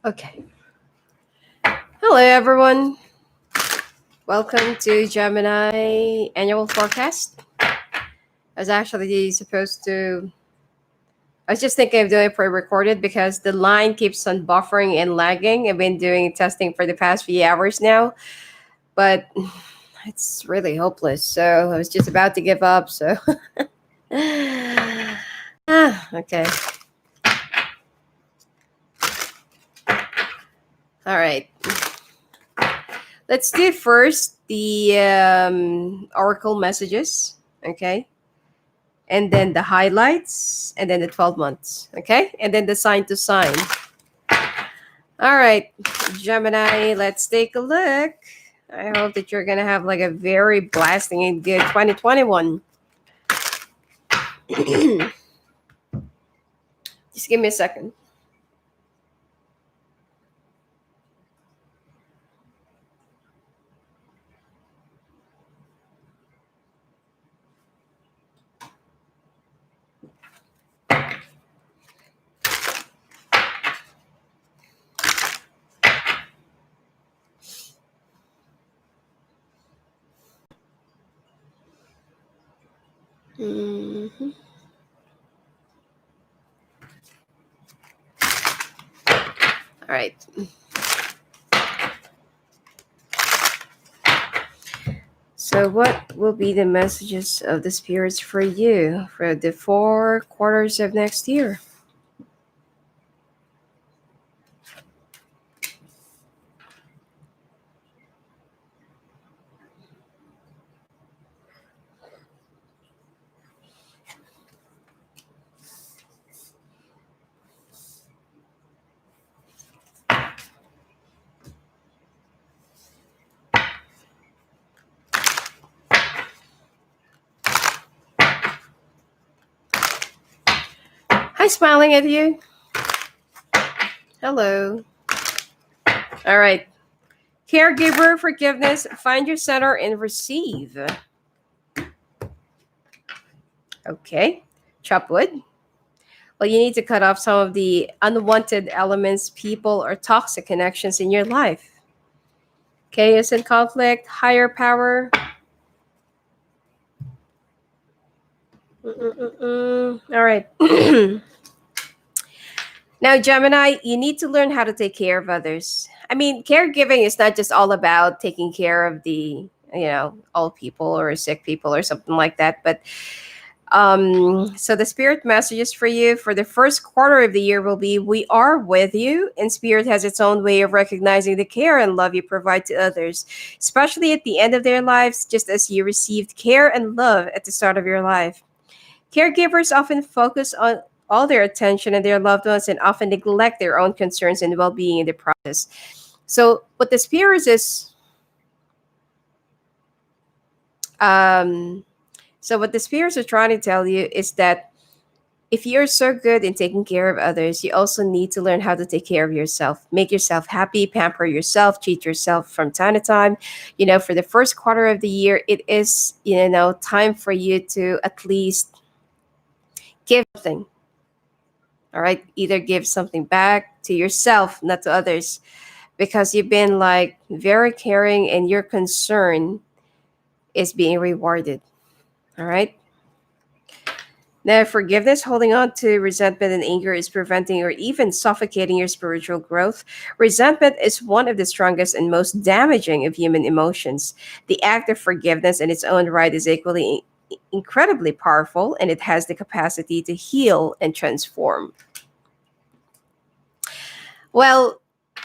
Okay. Hello, everyone. Welcome to Gemini annual forecast. I was actually supposed to. I was just thinking of doing it pre-recorded because the line keeps on buffering and lagging. I've been doing testing for the past few hours now, but it's really hopeless. So I was just about to give up. So, okay. All right. Let's do first the oracle messages. Okay. And then the highlights, and then the 12 months, okay? And then the sign to sign. All right, Gemini, let's take a look. I hope that you're gonna have like a very blasting and good 2021. Just give me a second. Mhm. All right. So, what will be the messages of the spirits for you for the 4 quarters of next year? Hi, smiling at you. Hello. All right. Caregiver forgiveness. Find your center and receive. Okay. Chop wood. Well, you need to cut off some of the unwanted elements, people, or toxic connections in your life. Chaos and conflict, higher power. All right. Now, Gemini, you need to learn how to take care of others. I mean, caregiving is not just all about taking care of the old people or sick people or something like that, but so the spirit messages for you for the first quarter of the year will be we are with you, and spirit has its own way of recognizing the care and love you provide to others, especially at the end of their lives, just as you received care and love at the start of your life. Caregivers often focus on all their attention on their loved ones and often neglect their own concerns and well-being in the process. So what the spirit is um so what the spirits are trying to tell you is that if you're so good in taking care of others, you also need to learn how to take care of yourself. Make yourself happy, pamper yourself, treat yourself from time to time. For the first quarter of the year, it is, time for you to at least give something. All right. Either give something back to yourself, not to others, because you've been like very caring and your concern is being rewarded. All right. Now, forgiveness, holding on to resentment and anger is preventing or even suffocating your spiritual growth. Resentment is one of the strongest and most damaging of human emotions. The act of forgiveness in its own right is equally incredibly powerful, and it has the capacity to heal and transform. Well,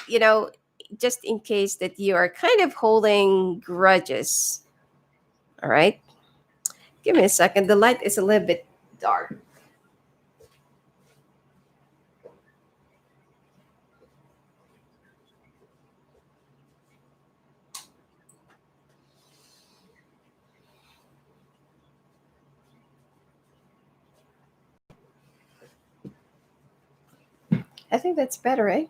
you know, just in case that you are kind of holding grudges, all right? Give me a second. The light is a little bit dark. I think that's better, right?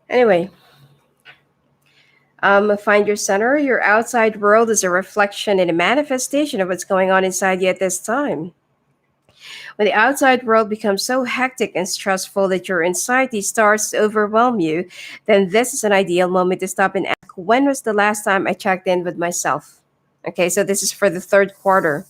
Anyway, find your center. Your outside world is a reflection and a manifestation of what's going on inside you at this time. When the outside world becomes so hectic and stressful that your anxiety starts to overwhelm you, then this is an ideal moment to stop and ask, when was the last time I checked in with myself? Okay, so this is for the third quarter.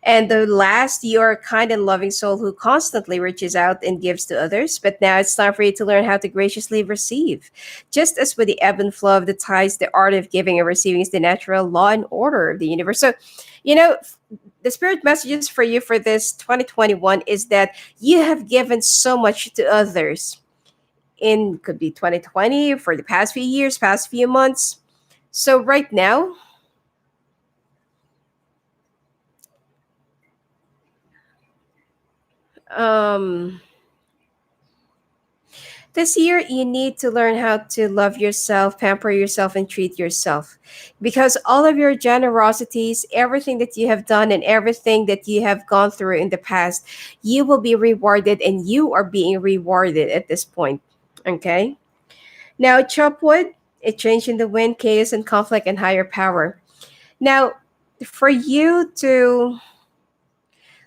And the last, you are a kind and loving soul who constantly reaches out and gives to others. But now it's time for you to learn how to graciously receive. Just as with the ebb and flow of the tides, the art of giving and receiving is the natural law and order of the universe. So, you know, the spirit messages for you for this 2021 is that you have given so much to others in could be 2020 for the past few years, past few months. So right now, um this year, you need to learn how to love yourself, pamper yourself, and treat yourself. Because all of your generosities, everything that you have done, and everything that you have gone through in the past, you will be rewarded, and you are being rewarded at this point. Okay? Now, Chopwood, a change in the wind, chaos, and conflict, and higher power. Now, for you to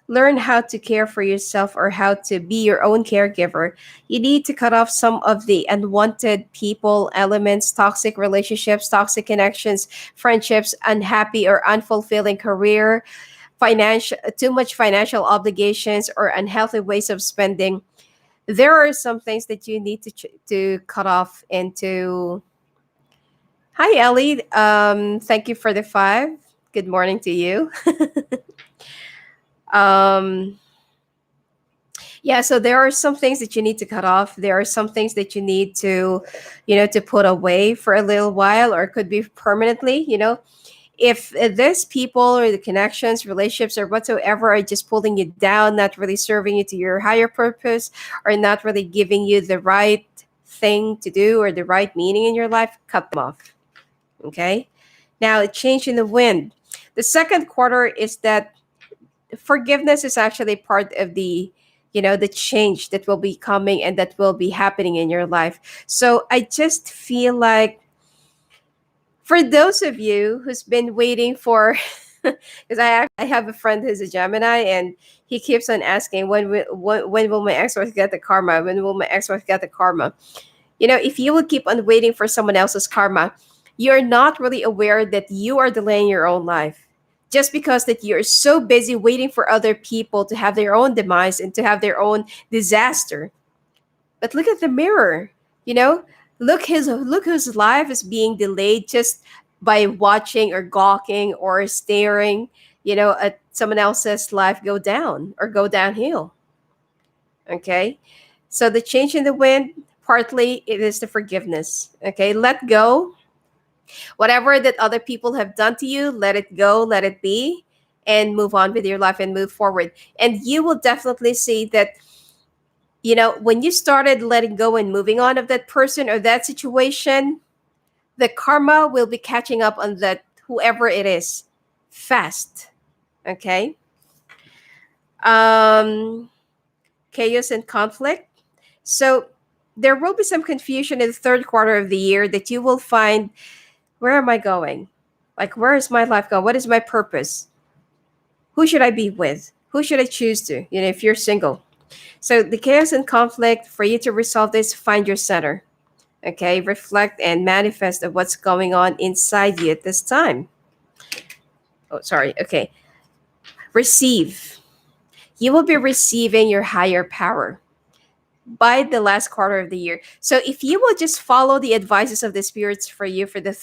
learn how to care for yourself or how to be your own caregiver, you need to cut off some of the unwanted people, elements, toxic relationships, toxic connections, friendships, unhappy or unfulfilling career, financial too much financial obligations or unhealthy ways of spending. There are some things that you need to cut off into. Hi Ellie, thank you for the 5. Good morning to you. um yeah, so there are some things that you need to cut off. There are some things that you need to, to put away for a little while, or it could be permanently. If these people or the connections, relationships, or whatsoever are just pulling you down, not really serving you to your higher purpose, or not really giving you the right thing to do or the right meaning in your life, cut them off. Okay. Now, a change in the wind. The second quarter is that forgiveness is actually part of the change that will be coming and that will be happening in your life. So I just feel like, for those of you who's been waiting for because I have a friend who's a Gemini, and he keeps on asking, when will my ex-wife get the karma, when will my ex-wife get the karma. If you would keep on waiting for someone else's karma, you're not really aware that you are delaying your own life, just because that you're so busy waiting for other people to have their own demise and to have their own disaster. But look at the mirror, you know look whose life is being delayed just by watching or gawking or staring, at someone else's life go down or go downhill. Okay, so the change in the wind, partly it is the forgiveness. Okay, let go. Whatever that other people have done to you, let it go, let it be, and move on with your life and move forward. And you will definitely see that, when you started letting go and moving on of that person or that situation, the karma will be catching up on that, whoever it is, fast. Okay. Um, Chaos and conflict. So there will be some confusion in the third quarter of the year that you will find, where am I going? Like, where is my life going? What is my purpose? Who should I be with? Who should I choose to? If you're single. So the chaos and conflict, for you to resolve this, find your center. Okay, reflect and manifest of what's going on inside you at this time. Oh, sorry. Okay, receive. You will be receiving your higher power by the last quarter of the year. So if you will just follow the advices of the spirits for you for the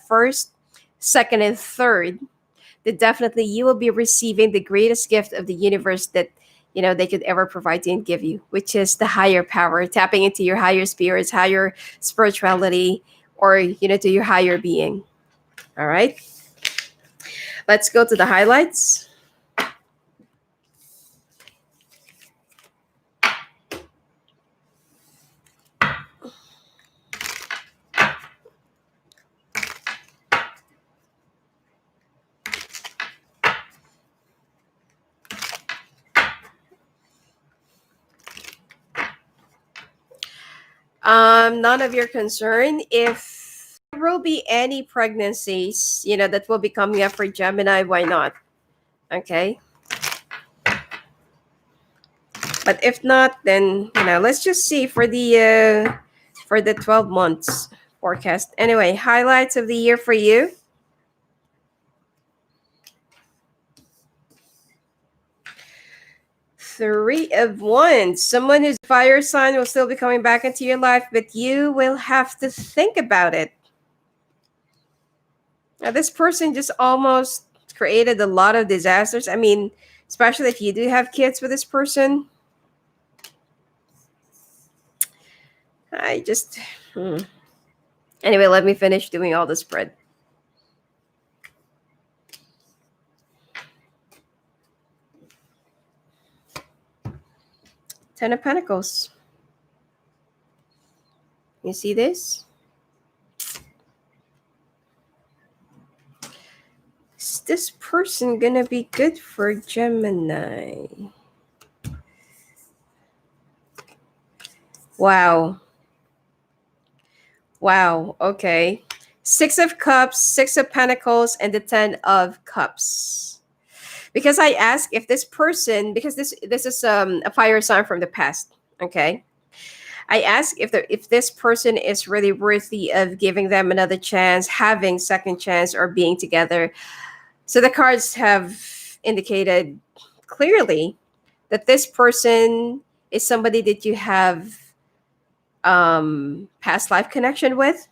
first, second, and third, then definitely you will be receiving the greatest gift of the universe that they could ever provide you and give you, which is the higher power, tapping into your higher spirits, higher spirituality, or to your higher being. All right, let's go to the highlights. None of your concern. If there will be any pregnancies, that will be coming up for Gemini, why not? Okay. But if not, then let's just see for the 12 months forecast. Anyway, highlights of the year for you. Three of Wands. Someone who's fire sign will still be coming back into your life, but you will have to think about it. Now, this person just almost created a lot of disasters. I mean, especially if you do have kids with this person. I just. Anyway, let me finish doing all the spread. Ten of Pentacles. You see this? Is this person gonna be good for Gemini? Wow. Wow. Okay. Six of Cups, Six of Pentacles, and the Ten of Cups. Because I ask if this person, because this is a fire sign from the past. Okay. I ask if this person is really worthy of giving them another chance, having second chance, or being together. So the cards have indicated clearly that this person is somebody that you have past life connection with.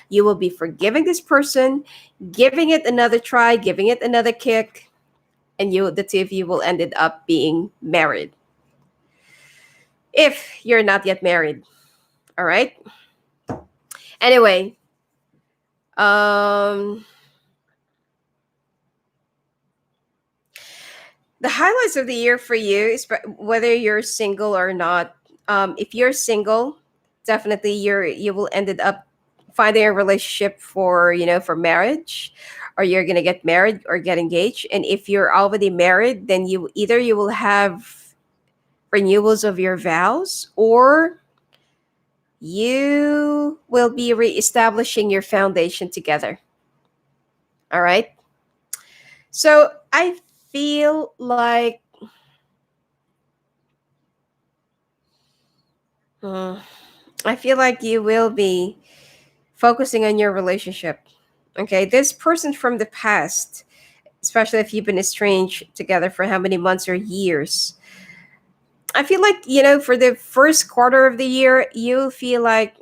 You will be forgiving this person, giving it another try, giving it another kick, and the two of you will end up being married. If you're not yet married. All right. Anyway, the highlights of the year for you is whether you're single or not. If you're single, definitely you will end up finding a relationship for for marriage, or you're gonna get married or get engaged. And if you're already married, then you will have renewals of your vows, or you will be reestablishing your foundation together. All right. So I feel like you will be focusing on your relationship. Okay. This person from the past, especially if you've been estranged together for how many months or years, I feel like, for the first quarter of the year, you feel like,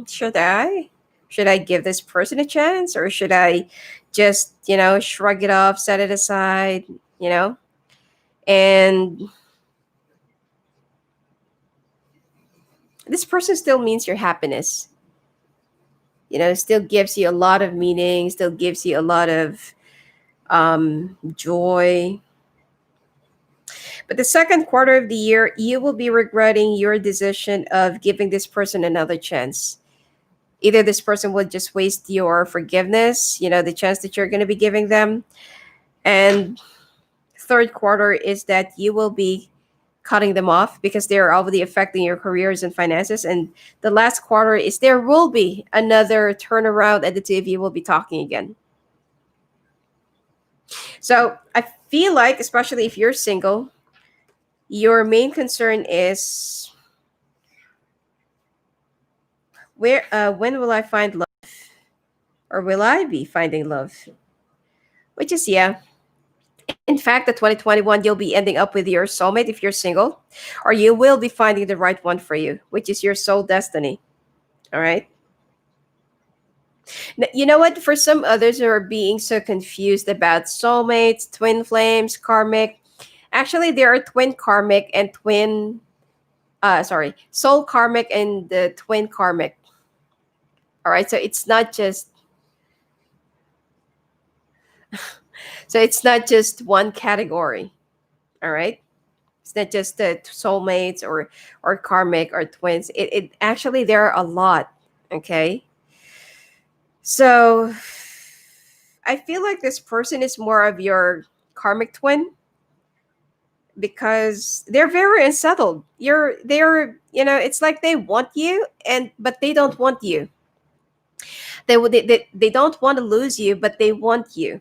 should I? Should I give this person a chance, or should I just, shrug it off, set it aside, you know? And this person still means your happiness. Still gives you a lot of meaning, still gives you a lot of joy. But the second quarter of the year, you will be regretting your decision of giving this person another chance. Either this person will just waste your forgiveness, the chance that you're going to be giving them. And third quarter is that you will be cutting them off because they're already affecting your careers and finances. And the last quarter is there will be another turnaround and the two of you will be talking again. So I feel like, especially if you're single, your main concern is when will I find love, or will I be finding love? Which is, yeah. In fact, the 2021, you'll be ending up with your soulmate if you're single, or you will be finding the right one for you, which is your soul destiny. All right. You know what? For some others who are being so confused about soulmates, twin flames, karmic, actually, there are twin karmic and soul karmic and the twin karmic. All right. So it's not just one category. All right. It's not just the soulmates or karmic or twins. It actually, there are a lot. Okay. So I feel like this person is more of your karmic twin because they're very unsettled. It's like they want you but they don't want you. They don't want to lose you, but they want you.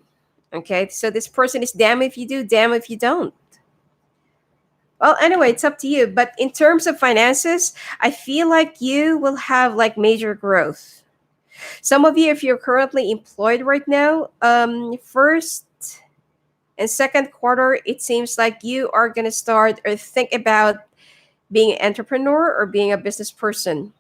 Okay. So this person is damn if you do, damn if you don't. Well, anyway, it's up to you. But in terms of finances, I feel like you will have like major growth. Some of you, if you're currently employed right now, first and second quarter, it seems like you are going to start or think about being an entrepreneur or being a business person.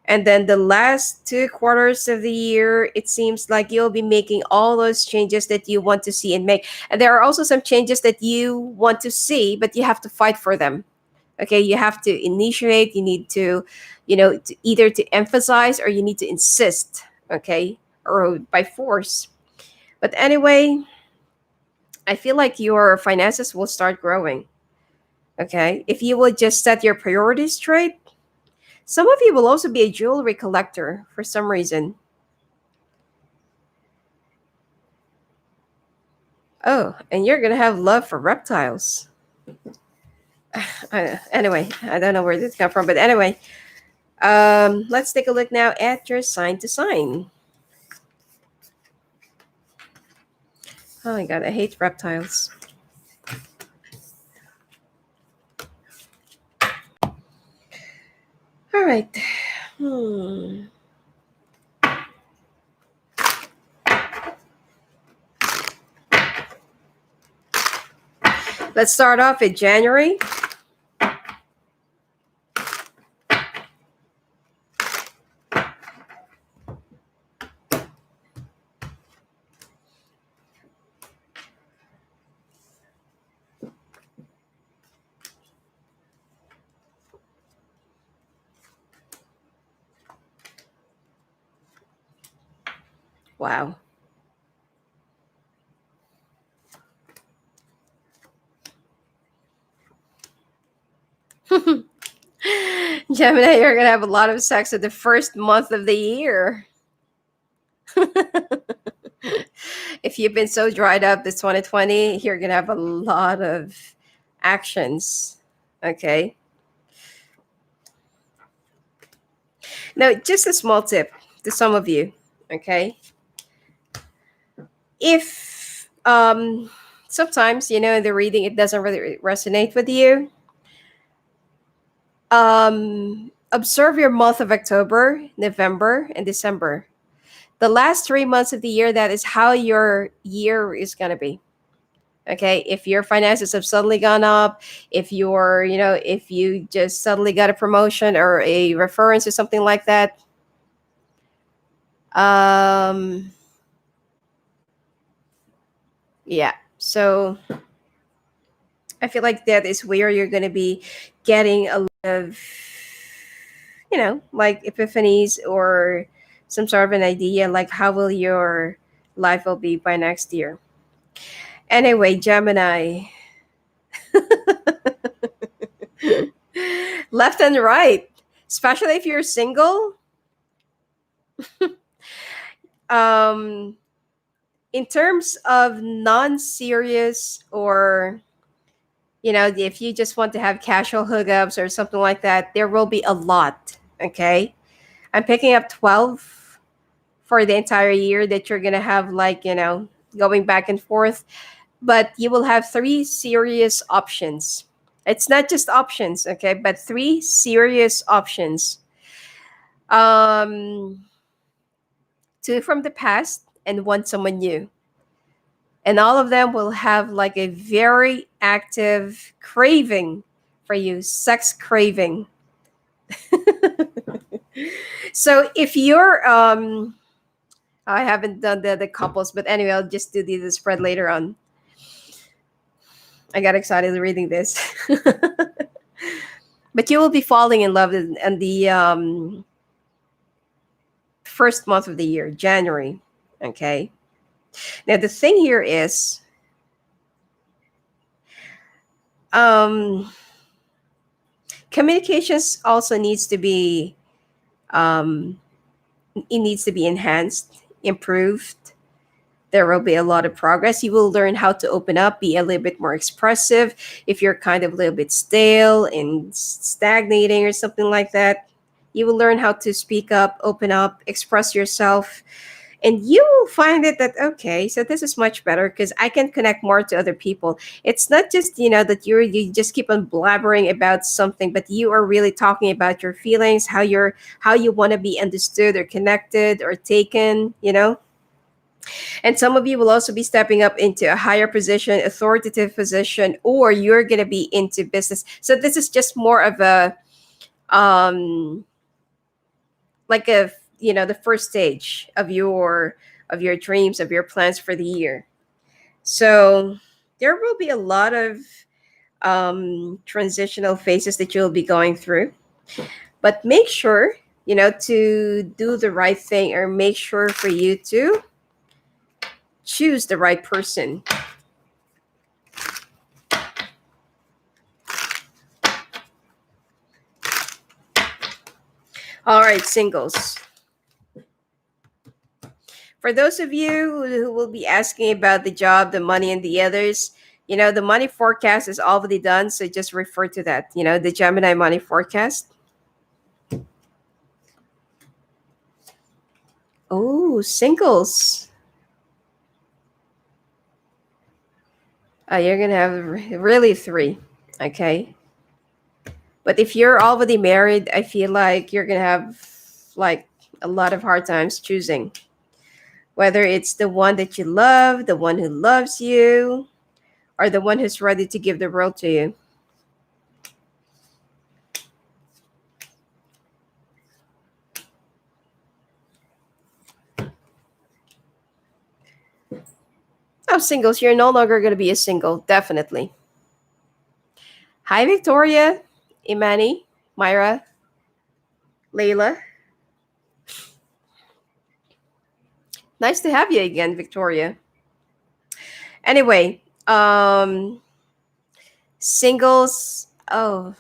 And then the last two quarters of the year, it seems like you'll be making all those changes that you want to see and make. And there are also some changes that you want to see, but you have to fight for them. Okay, you have to initiate, you need to, either to emphasize or you need to insist, okay, or by force. But anyway, I feel like your finances will start growing. Okay, if you will just set your priorities straight. Some of you will also be a jewelry collector for some reason. Oh, and you're gonna have love for reptiles. Anyway, I don't know where this come from, but anyway, let's take a look now at your sign to sign. Oh my god, I hate reptiles. All right. Hmm. Let's start off in January. Wow. Gemini, you're gonna have a lot of sex in the first month of the year. If you've been so dried up this 2020, you're gonna have a lot of actions. Okay. Now, just a small tip to some of you. Okay. If sometimes in the reading it doesn't really resonate with you, observe your month of October, November, and December. The last 3 months of the year, that is how your year is going to be. Okay, if your finances have suddenly gone up, if you just suddenly got a promotion or a reference or something like that, um yeah, so I feel like that is where you're going to be getting a lot of, like epiphanies or some sort of an idea, like how will your life will be by next year. Anyway, Gemini, left and right, especially if you're single. um, in terms of non-serious or if you just want to have casual hookups or something like that, there will be a lot. Okay, I'm picking up 12 for the entire year that you're gonna have, like going back and forth, but you will have three serious options. It's not just options, okay, but three serious options. um Two from the past and one someone new, and all of them will have like a very active craving for you, sex craving. So if you're I haven't done the couples, but anyway, I'll just do the spread later on. I got excited reading this. But you will be falling in love in the first month of the year, January. Okay. Now the thing here is, um, communications also needs to be um, it needs to be enhanced, improved. There will be a lot of progress. You will learn how to open up, be a little bit more expressive. If you're kind of a little bit stale and stagnating or something like that, you will learn how to speak up, open up, express yourself. And you will find it that, okay, so this is much better because I can connect more to other people. It's not just, that you just keep on blabbering about something, but you are really talking about your feelings, how you want to be understood or connected or taken. And some of you will also be stepping up into a higher position, authoritative position, or you're going to be into business. So this is just more of a um like a the first stage of your dreams, of your plans for the year. So there will be a lot of transitional phases that you'll be going through, but make sure to do the right thing, or make sure for you to choose the right person. All right, singles. For those of you who will be asking about the job, the money, and the others, the money forecast is already done. So just refer to that, the Gemini money forecast. Oh, singles. You're going to have really three. Okay. But if you're already married, I feel like you're going to have like a lot of hard times choosing whether it's the one that you love, the one who loves you, or the one who's ready to give the world to you. Oh, singles, you're no longer going to be a single, definitely. Hi, Victoria, Imani, Myra, Layla. Nice to have you again, Victoria. Anyway, singles. Oh,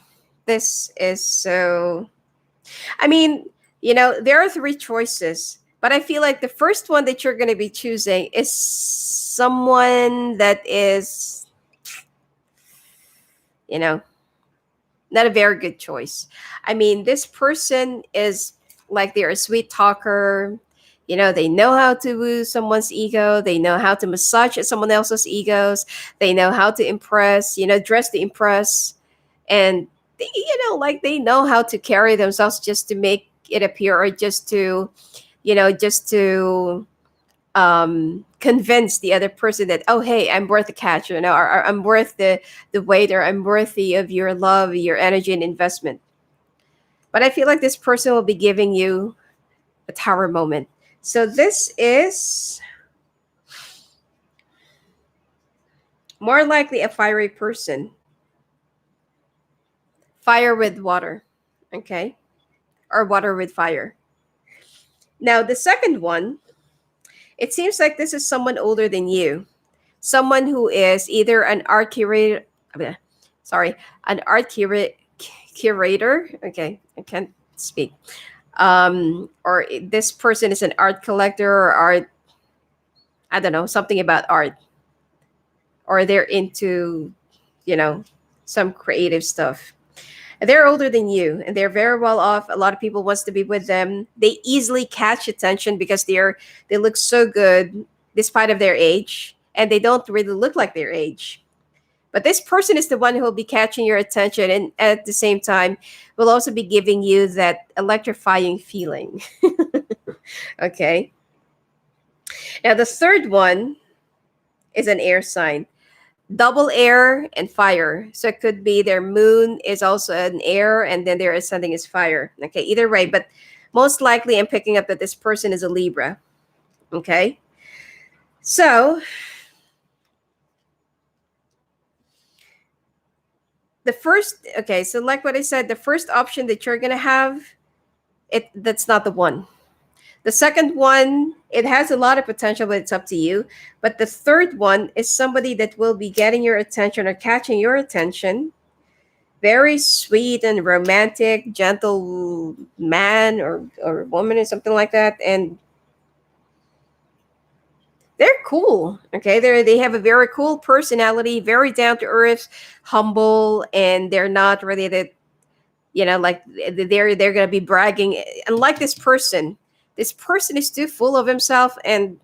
this is so. I mean, there are three choices, but I feel like the first one that you're going to be choosing is someone that is, you know, not a very good choice. I mean, this person is like they're a sweet talker. They know how to woo someone's ego. They know how to massage someone else's egos. They know how to impress, dress to impress. And, like they know how to carry themselves just to make it appear, or just to convince the other person that, oh, hey, I'm worth the catch, or I'm worth the wait, or I'm worthy of your love, your energy, and investment. But I feel like this person will be giving you a tower moment. So this is more likely a fiery person. Fire with water, okay? Or water with fire. Now, the second one, it seems like this is someone older than you. Someone who is either an art curator, sorry, an art curator. Okay, I can't speak. Or this person is an art collector, or art, I don't know, something about art. Or they're into, you know, some creative stuff. They're older than you, and they're very well off. A lot of people wants to be with them. They easily catch attention because they look so good despite of their age, and they don't really look like their age. But this person is the one who will be catching your attention, and at the same time will also be giving you that electrifying feeling. Okay. Now the third one is an air sign. Double air and fire. So it could be their moon is also an air, and then their ascending is fire. Okay, either way, but most likely I'm picking up that this person is a Libra. Okay. So so like what I said, the first option that you're gonna have, that's not the one. The second one, it has a lot of potential, but it's up to you. But the third one is somebody that will be getting your attention or catching your attention. Very sweet and romantic, gentle man or woman or something like that. And they're cool. Okay. They have a very cool personality, very down to earth, humble, and they're not really like they're gonna be bragging. Unlike this person, This person is too full of himself, and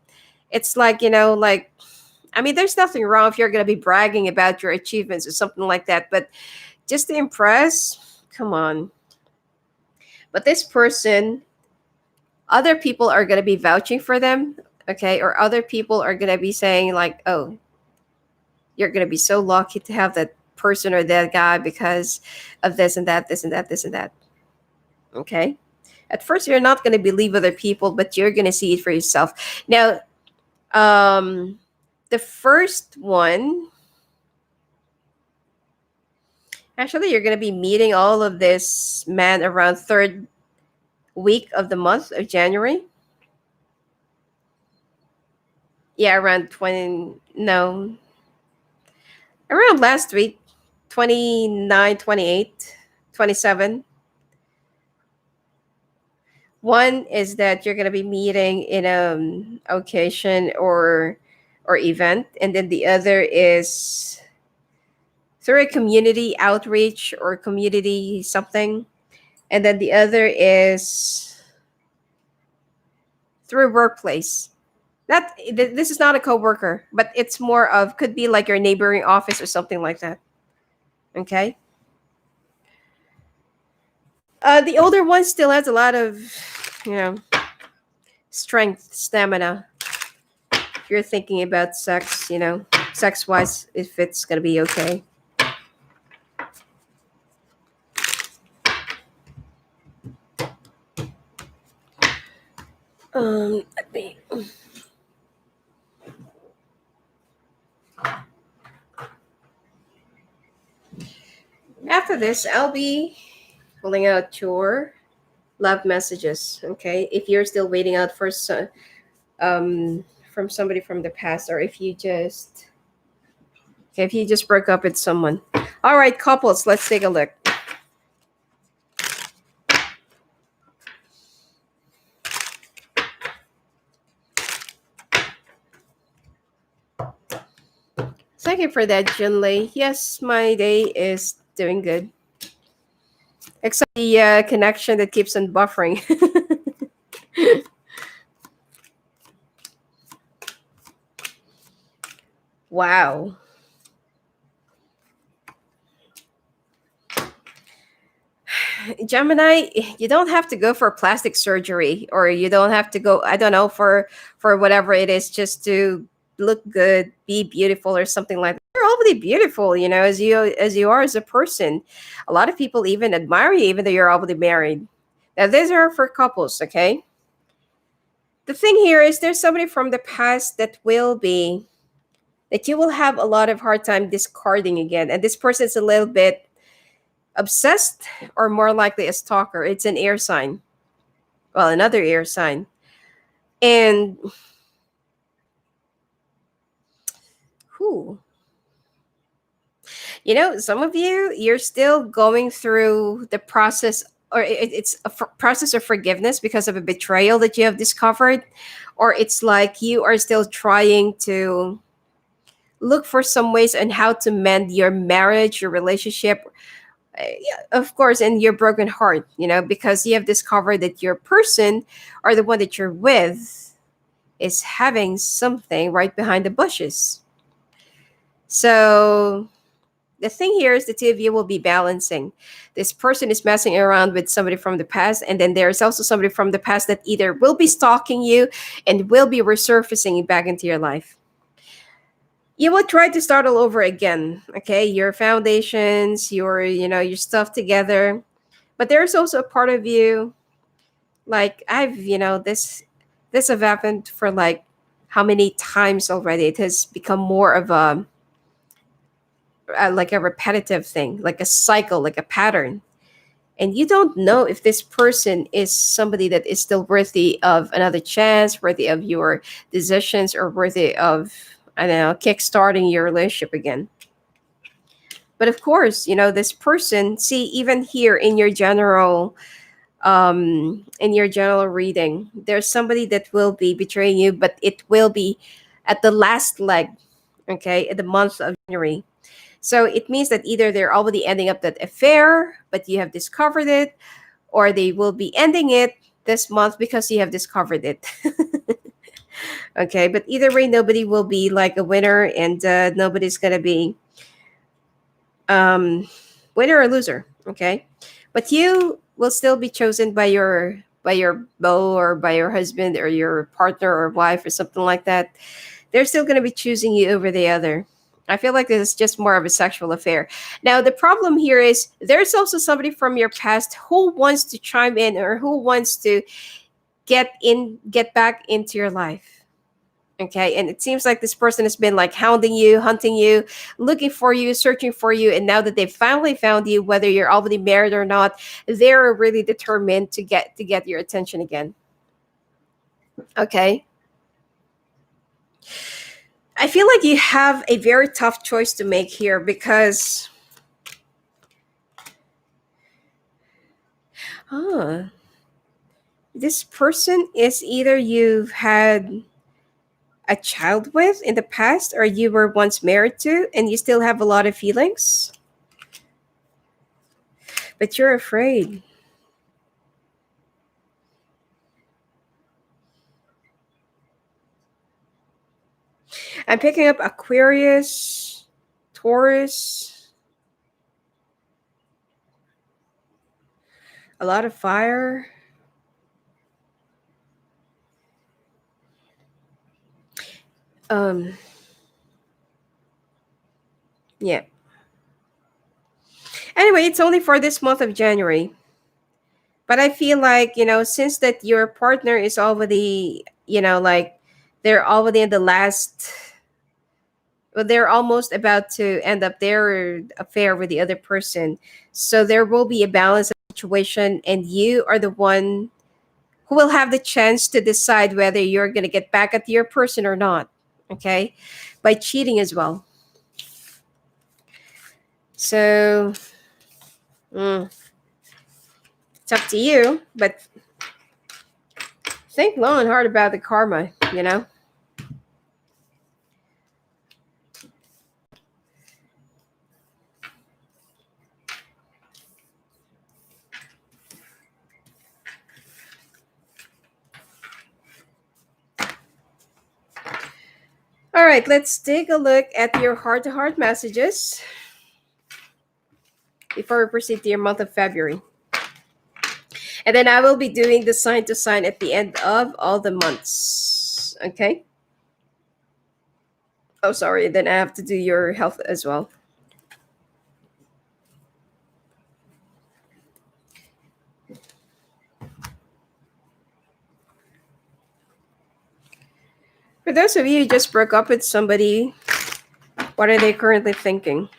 it's like, like, I mean, there's nothing wrong if you're going to be bragging about your achievements or something like that, but just to impress, come on. But this person, other people are going to be vouching for them, okay? Or other people are going to be saying, like, oh, you're going to be so lucky to have that person or that guy because of this and that, this and that, this and that, okay? At first, you're not going to believe other people, but you're going to see it for yourself. Now, the first one, actually, you're going to be meeting all of this man around third week of the month of January. Yeah, around 20, no, around last week, 29, 28, 27. One is that you're going to be meeting in a occasion or event, and then the other is through a community outreach or community something, and then the other is through workplace. This is not a coworker, but it's more of, could be like your neighboring office or something like that. Okay. The older one still has a lot of, you know, strength, stamina. If you're thinking about sex, sex wise, if it's gonna be okay. Let me. After this, I'll be pulling out your love messages. Okay, if you're still waiting out for from somebody from the past, or if you just broke up with someone. All right, couples, let's take a look. Thank you for that, Junlei. Yes, my day is doing good. Except the connection that keeps on buffering. Wow. Gemini, you don't have to go for plastic surgery, or you don't have to go, I don't know, for whatever it is, just to look good, be beautiful or something like that. You're already beautiful, as you are as a person. A lot of people even admire you even though you're already married. Now these are for couples, okay? The thing here is there's somebody from the past that you will have a lot of hard time discarding again. And this person's a little bit obsessed, or more likely a stalker. It's an air sign. Well, another air sign. And who? Some of you're still going through the process, or it's a process of forgiveness because of a betrayal that you have discovered, or it's like you are still trying to look for some ways on how to mend your marriage, your relationship, yeah, of course, and your broken heart, because you have discovered that your person, or the one that you're with, is having something right behind the bushes. So the thing here is the two of you will be balancing. This person is messing around with somebody from the past, and then there's also somebody from the past that either will be stalking you and will be resurfacing back into your life. You will try to start all over again, okay? Your foundations, your stuff together. But there's also a part of you, like, this have happened for like how many times already. It has become more of like a repetitive thing, like a cycle, like a pattern. And you don't know if this person is somebody that is still worthy of another chance, worthy of your decisions, or worthy of, I don't know, kickstarting your relationship again. But of course, this person, see, even here in your general reading, there's somebody that will be betraying you, but it will be at the last leg, okay, in the month of January. So it means that either they're already ending up that affair, but you have discovered it, or they will be ending it, this month because you have discovered it. Okay, but either way, nobody will be like a winner, and nobody's gonna be um, winner or loser. Okay, but you will still be chosen by your beau or by your husband or your partner or wife or something like that. They're still gonna be choosing you over the other. I feel like this is just more of a sexual affair. Now the problem here is there's also somebody from your past who wants to chime in or who wants to get back into your life. Okay, and it seems like this person has been like hounding you, hunting you, looking for you, searching for you, and now that they've finally found you, whether you're already married or not, they're really determined to get your attention again. Okay, I feel like you have a very tough choice to make here because huh, this person is either you've had a child with in the past or you were once married to and you still have a lot of feelings, but you're afraid. I'm picking up Aquarius, Taurus, a lot of fire. Um, yeah. Anyway, it's only for this month of January. But I feel like, since that your partner is already, like they're already in the last, well, they're almost about to end up their affair with the other person. So there will be a balance of situation, and you are the one who will have the chance to decide whether you're going to get back at your person or not. Okay. By cheating as well. So it's up to you, but think long and hard about the karma. All right, let's take a look at your heart to heart messages before we proceed to your month of February. And then I will be doing the sign to sign at the end of all the months. Okay. Oh, sorry. Then I have to do your health as well. For those of you who just broke up with somebody, what are they currently thinking?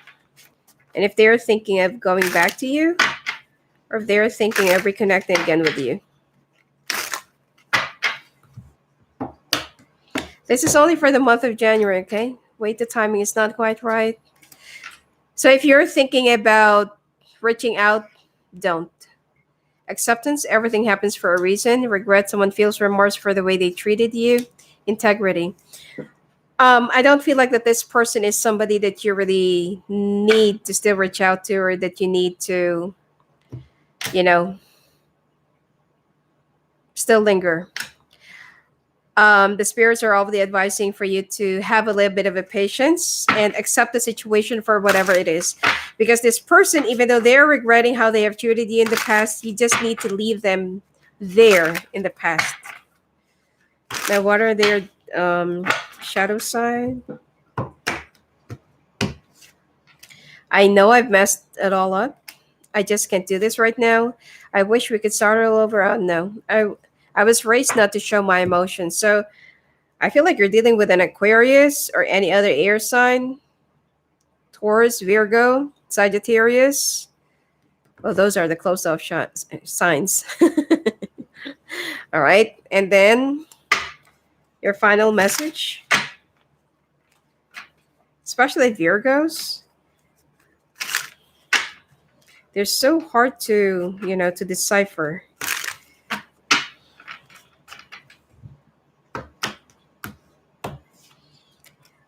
And if they're thinking of going back to you, or if they're thinking of reconnecting again with you. This is only for the month of January, okay? Wait, the timing is not quite right. So if you're thinking about reaching out, don't. Acceptance, everything happens for a reason. Regret, someone feels remorse for the way they treated you. Integrity. I don't feel like that this person is somebody that you really need to still reach out to or that you need to, you know, still linger. The spirits are already advising for you to have a little bit of a patience and accept the situation for whatever it is. Because this person, even though they're regretting how they have treated you in the past, you just need to leave them there in the past. Now, what are their shadow side? I know I've messed it all up. I just can't do this right now. I wish we could start all over. Oh, no. I was raised not to show my emotions. So I feel like you're dealing with an Aquarius or any other air sign. Taurus, Virgo, Sagittarius. Well, those are the close off signs. All right. And then your final message, especially Virgos. They're so hard to decipher.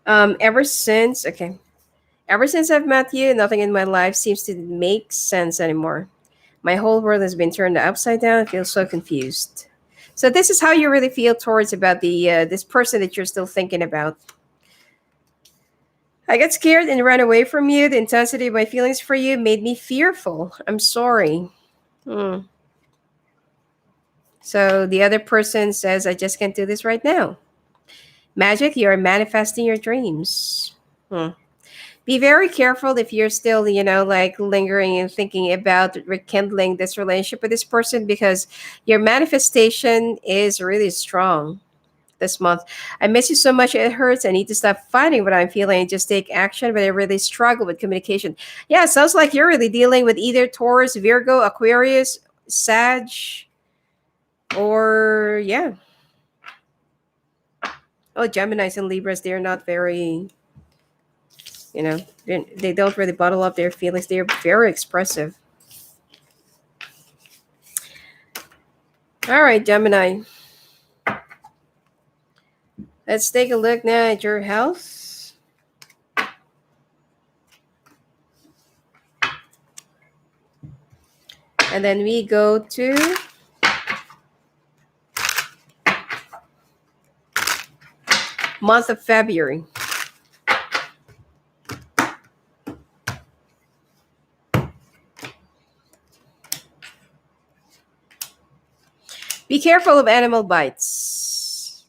Ever since, okay, ever since I've met you, nothing in my life seems to make sense anymore. My whole world has been turned upside down. I feel so confused. So this is how you really feel towards about the this person that you're still thinking about. I got scared and ran away from you. The intensity of my feelings for you made me fearful. I'm sorry. Hmm. So the other person says, I just can't do this right now. Magic, you're manifesting your dreams. Hmm. Be very careful if you're still, like lingering and thinking about rekindling this relationship with this person, because your manifestation is really strong this month. I miss you so much. It hurts. I need to stop fighting what I'm feeling and just take action. But I really struggle with communication. Yeah, it sounds like you're really dealing with either Taurus, Virgo, Aquarius, Sag, or yeah. Oh, Geminis and Libras, they're not very, they don't really bottle up their feelings. They're very expressive. All right, Gemini. Let's take a look now at your health. And then we go to month of February. Be careful of animal bites.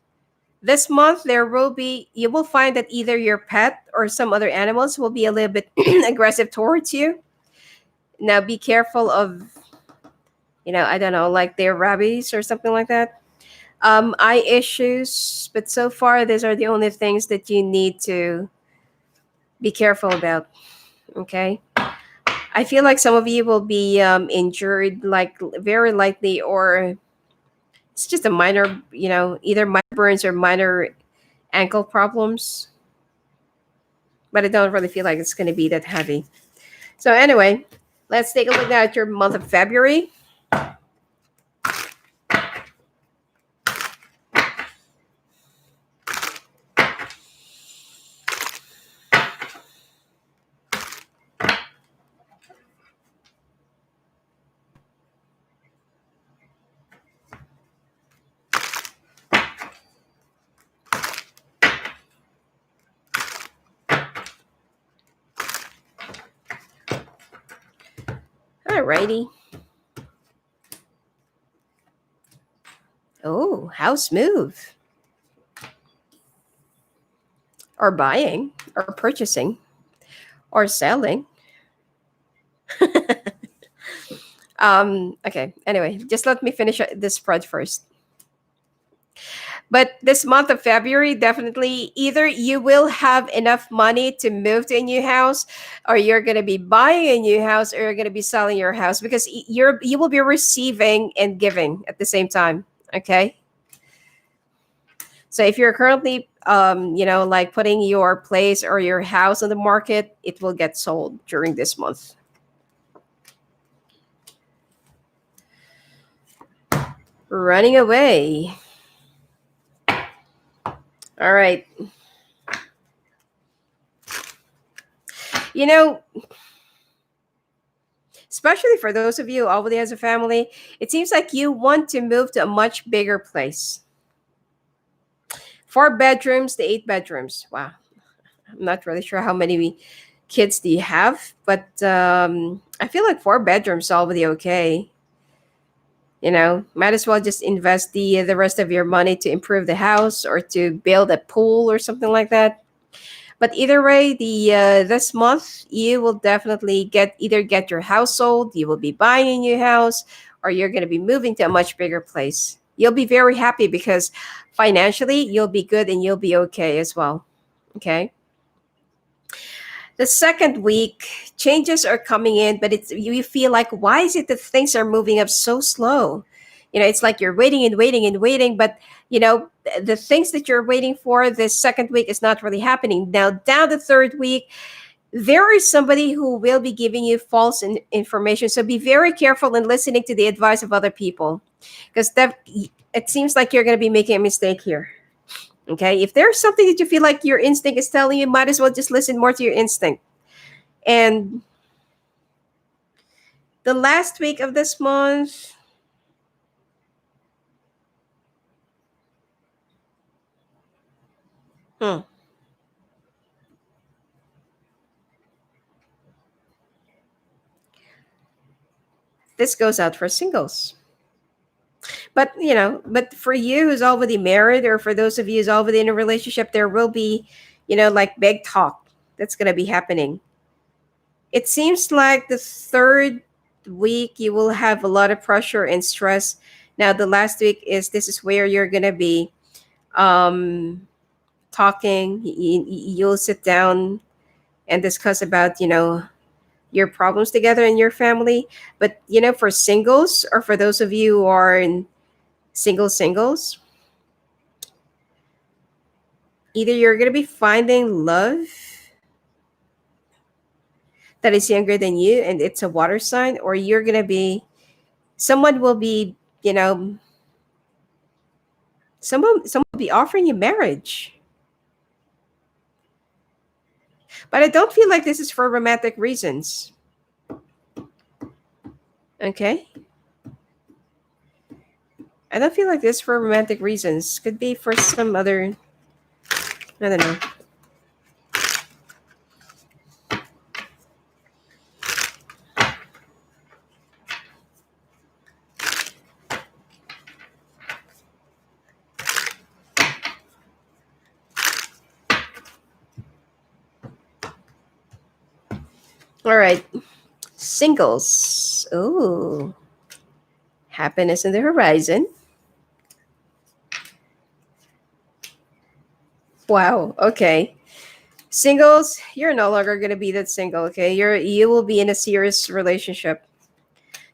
This month you will find that either your pet or some other animals will be a little bit aggressive towards you. Now be careful of, I don't know, like their rabies or something like that. Eye issues, but so far these are the only things that you need to be careful about. Okay. I feel like some of you will be injured, like very lightly, or it's just a minor, either minor burns or minor ankle problems. But I don't really feel like it's going to be that heavy. So anyway, let's take a look now at your month of February. Alrighty. Oh, house move. Or buying, or purchasing, or selling. Okay, anyway, just let me finish this spread first. But this month of February, definitely either you will have enough money to move to a new house, or you're going to be buying a new house, or you're going to be selling your house, because you will be receiving and giving at the same time. Okay. So if you're currently, like putting your place or your house on the market, it will get sold during this month. Running away. All right. You know, especially for those of you who already has a family, it seems like you want to move to a much bigger place. 4 bedrooms to 8 bedrooms. Wow. I'm not really sure how many kids do you have, but I feel like 4 bedrooms is already okay. Might as well just invest the rest of your money to improve the house or to build a pool or something like that. But either way, the this month you will definitely get your house sold, you will be buying a new house, or you're going to be moving to a much bigger place. You'll be very happy because financially you'll be good and you'll be okay as well. Okay. The second week, changes are coming in, but you feel like, why is it that things are moving up so slow? It's like you're waiting and waiting and waiting, but the things that you're waiting for this second week is not really happening. Now, down the third week, there is somebody who will be giving you false information. So be very careful in listening to the advice of other people, because it seems like you're going to be making a mistake here. Okay, if there's something that you feel like your instinct is telling you, might as well just listen more to your instinct. And the last week of this month, Hmm. This goes out for singles. But but for you who's already married, or for those of you who's already in a relationship, there will be, like big talk that's gonna be happening. It seems like the third week you will have a lot of pressure and stress. Now the last week is this is where you're gonna be um talking. You'll sit down and discuss about your problems together in your family. But for singles, or for those of you who are in singles, either you're going to be finding love that is younger than you and it's a water sign, or you're going to be someone will be, you know someone will be offering you marriage. But I don't feel like this is for romantic reasons. Okay, I don't feel like this for romantic reasons. Could be for some other, I don't know. All right, singles. Ooh, happiness in the horizon. Wow. Okay. Singles, you're no longer going to be that single, okay? You will be in a serious relationship.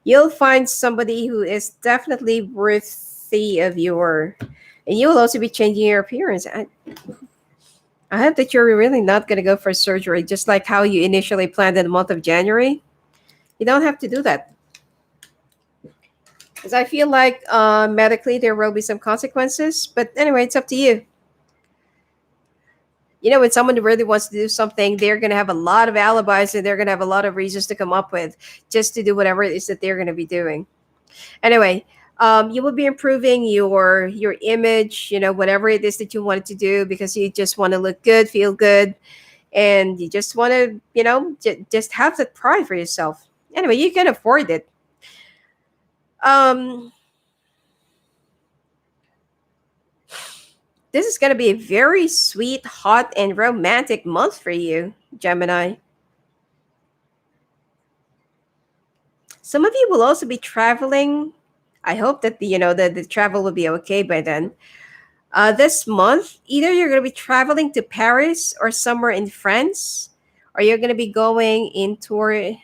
You'll find somebody who is definitely worthy of your, and you will also be changing your appearance. I hope that you're really not going to go for surgery just like how you initially planned in the month of January. You don't have to do that. Because I feel like medically there will be some consequences. But anyway, it's up to you. When someone really wants to do something, they're going to have a lot of alibis and they're going to have a lot of reasons to come up with just to do whatever it is that they're going to be doing. Anyway, you will be improving your image, whatever it is that you wanted to do, because you just want to look good, feel good, and you just want to, just have that pride for yourself. Anyway, you can afford it. Um, this is going to be a very sweet, hot, and romantic month for you, Gemini. Some of you will also be traveling. I hope that the travel will be okay by then. This month, either you're going to be traveling to Paris or somewhere in France, or you're going to be going in tour.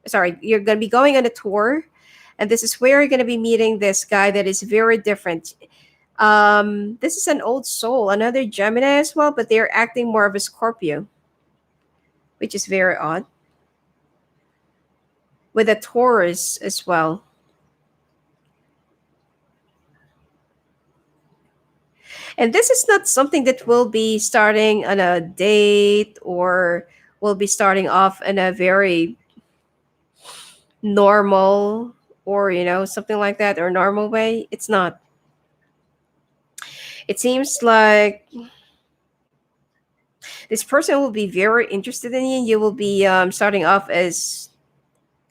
Sorry, you're going to be going on a tour, and this is where you're going to be meeting this guy that is very different. This is an old soul, another Gemini as well, but they're acting more of a Scorpio, which is very odd. With a Taurus as well. And this is not something that will be starting on a date, or will be starting off in a very normal, or something like that, or normal way. It's not. It seems like this person will be very interested in you. You will be starting off as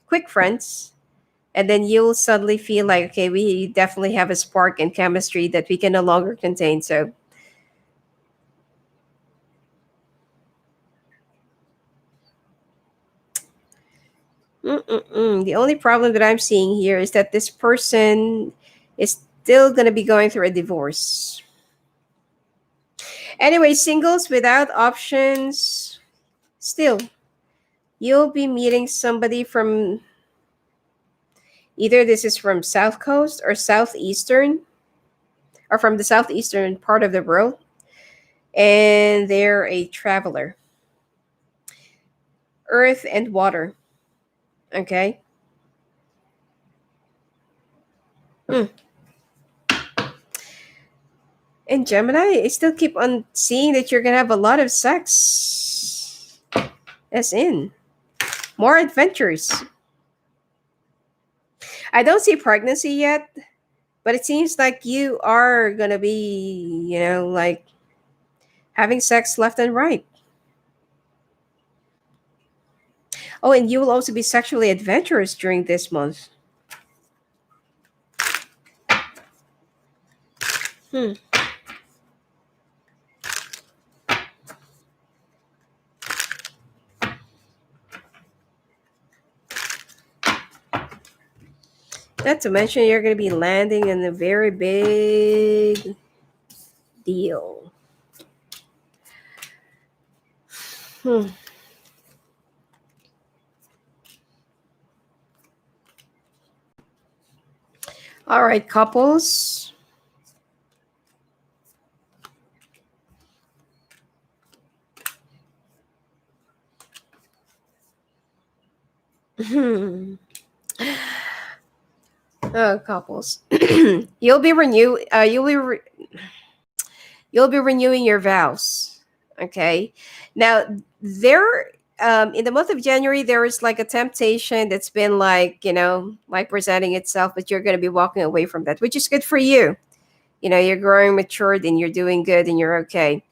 quick friends, and then you'll suddenly feel like, okay, we definitely have a spark and chemistry that we can no longer contain. So the only problem that I'm seeing here is that this person is still going to be going through a divorce. Anyway, singles without options, still, you'll be meeting somebody from, either this is from South Coast or Southeastern, or from the Southeastern part of the world, and they're a traveler. Earth and water. Okay. Hmm. And Gemini, I still keep on seeing that you're gonna have a lot of sex. As in, more adventures. I don't see pregnancy yet, but it seems like you are gonna be, like having sex left and right. Oh, and you will also be sexually adventurous during this month. Hmm. Not to mention, you're going to be landing in a very big deal. Hmm. All right, couples. Hmm. Oh, couples. You'll be renew. You'll be renewing your vows. Okay. Now there, in the month of January, there is like a temptation that's been like, like presenting itself, but you're going to be walking away from that, which is good for you. You're growing matured and you're doing good and you're okay.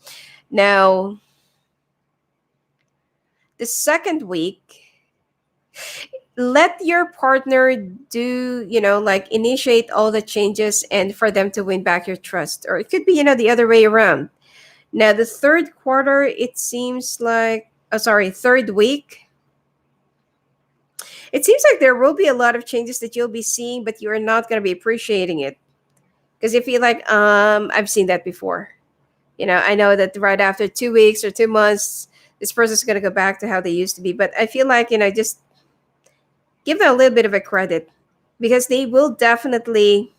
Now, the second week, let your partner do, like initiate all the changes and for them to win back your trust. Or it could be, the other way around. Now, the third quarter, it seems like, oh, sorry, third week, it seems like there will be a lot of changes that you'll be seeing, but you're not going to be appreciating it. Because you feel like, I've seen that before. I know that right after 2 weeks or 2 months, this person's going to go back to how they used to be. But I feel like, just give them a little bit of a credit because they will definitely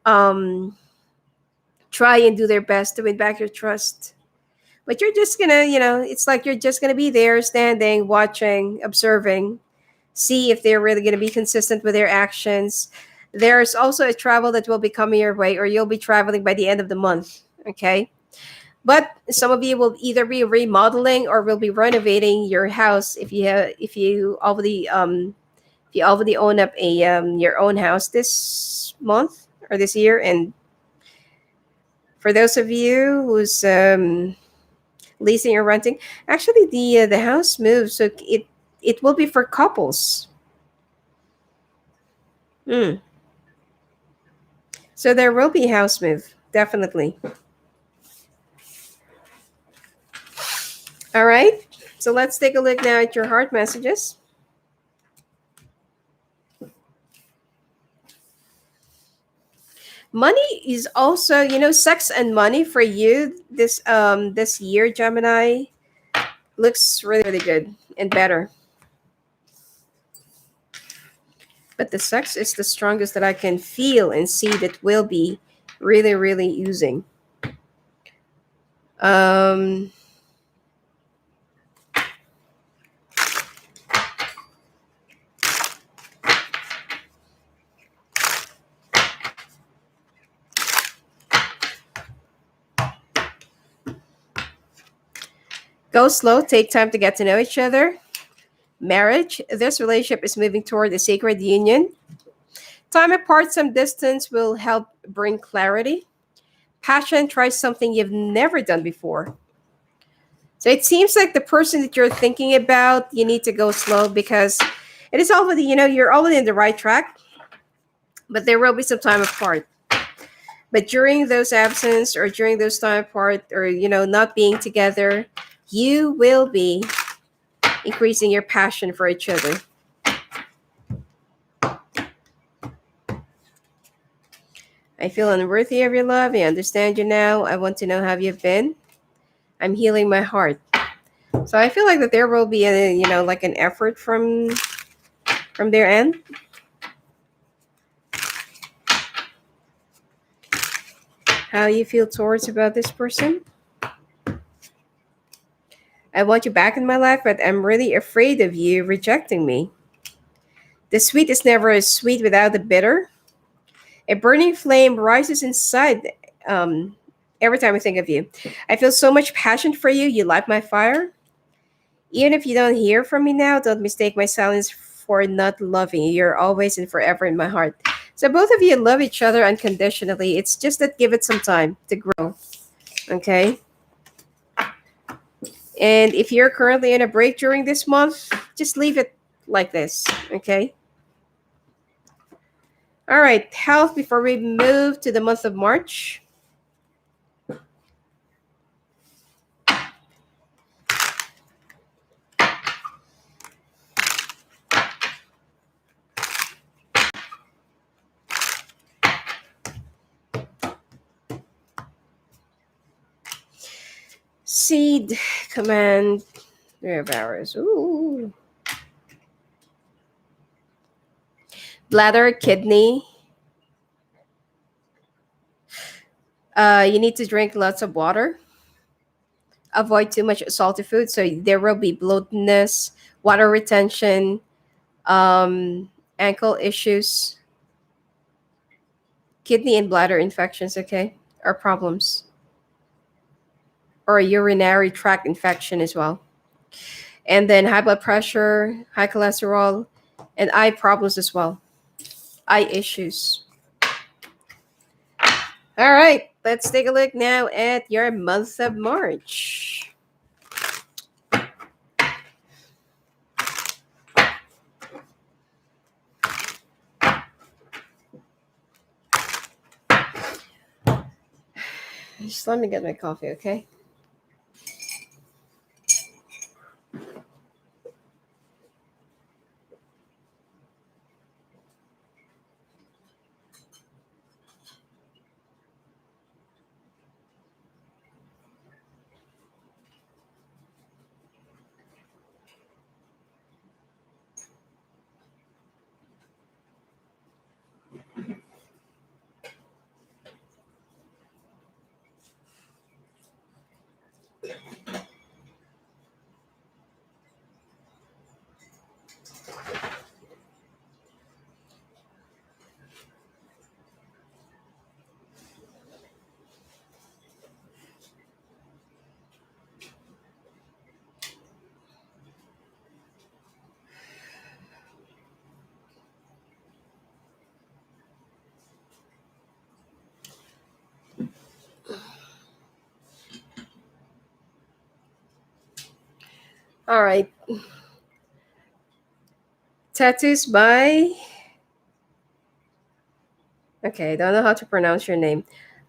um, try and do their best to win back your trust. But you're just gonna, it's like you're just gonna be there, standing, watching, observing, see if they're really gonna be consistent with their actions. There's also a travel that will be coming your way, or you'll be traveling by the end of the month. Okay, but some of you will either be remodeling or will be renovating your house if you already own up a your own house this month or this year. And for those of you who's leasing or renting, actually the house moves, so it will be for couples. Mm. So there will be a house move, definitely. All right. So let's take a look now at your heart messages. Money is also, sex and money for you this year, Gemini, looks really, really good and better. But the sex is the strongest that I can feel and see that will be really, really using. Um, Go slow, take time to get to know each other. Marriage, this relationship is moving toward a sacred union. Time apart, some distance will help bring clarity. Passion, try something you've never done before. So it seems like the person that you're thinking about, you need to go slow because it is already, you're already in the right track, but there will be some time apart. But during those absence or during those time apart or, not being together, you will be increasing your passion for each other. I feel unworthy of your love. I understand you now. I want to know how you've been. I'm healing my heart. So I feel like that there will be a, like an effort from their end. How you feel towards about this person. I want you back in my life, but I'm really afraid of you rejecting me. The sweet is never as sweet without the bitter. A burning flame rises inside every time I think of you. I feel so much passion for you. You light my fire. Even if you don't hear from me now, don't mistake my silence for not loving you. You're always and forever in my heart. So both of you love each other unconditionally. It's just that give it some time to grow. Okay? And if you're currently in a break during this month, just leave it like this, okay? All right, health before we move to the month of March. Seed command 3 hours. Ooh. Bladder, kidney. You need to drink lots of water. Avoid too much salty food, so there will be bloatedness, water retention, ankle issues, kidney and bladder infections. Okay, are problems, or a urinary tract infection as well. And then high blood pressure, high cholesterol, and eye problems as well. Eye issues. All right, let's take a look now at your month of March. Just let me get my coffee, okay? All right. Tattoos by. Okay, I don't know how to pronounce your name.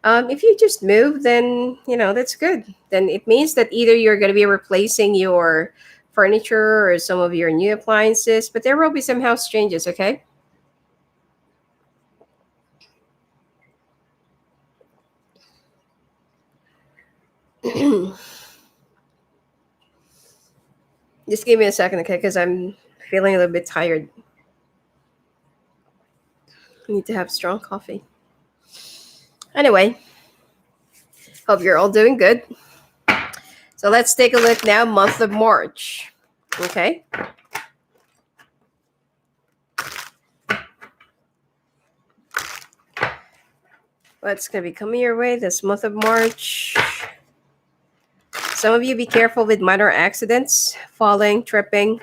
If you just move, then that's good. Then it means that either you're going to be replacing your furniture or some of your new appliances, but there will be some house changes. Okay. Just give me a second, okay? Because I'm feeling a little bit tired. I need to have strong coffee. Anyway, hope you're all doing good. So let's take a look now, month of March. Okay. What's going to be coming your way this month of March? Some of you be careful with minor accidents, falling, tripping,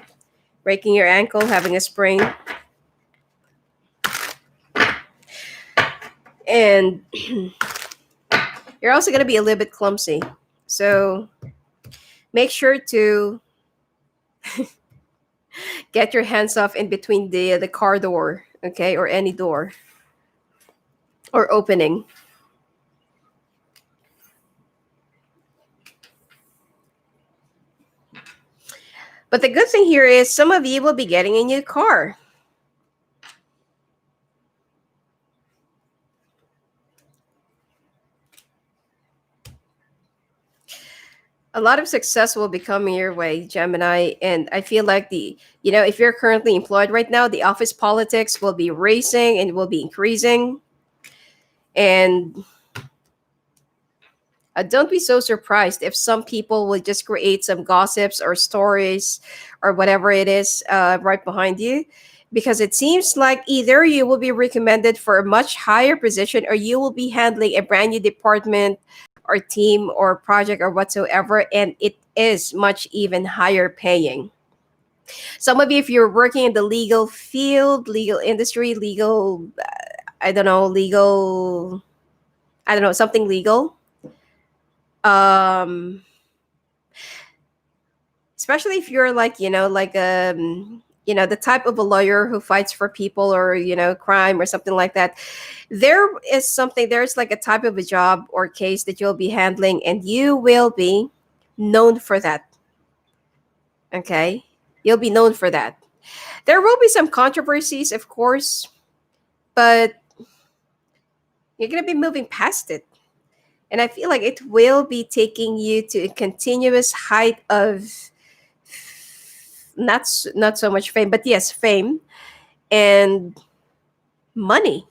breaking your ankle, having a sprain. And you're also going to be a little bit clumsy. So make sure to get your hands off in between the car door, okay, or any door or opening. But the good thing here is some of you will be getting a new car. A lot of success will be coming your way, Gemini. And I feel like if you're currently employed right now, the office politics will be racing and will be increasing. And don't be so surprised if some people will just create some gossips or stories or whatever it is right behind you. Because it seems like either you will be recommended for a much higher position or you will be handling a brand new department or team or project or whatsoever. And it is much even higher paying. Some of you, if you're working in the legal field, legal industry, legal, I don't know, legal, something legal. Um, especially if you're like, like the type of a lawyer who fights for people, or crime or something like that. There's like a type of a job or case that you'll be handling, and you will be known for that. Okay, you'll be known for that. There will be some controversies, of course, but you're going to be moving past it. And I feel like it will be taking you to a continuous height of not so much fame, but yes, fame and money.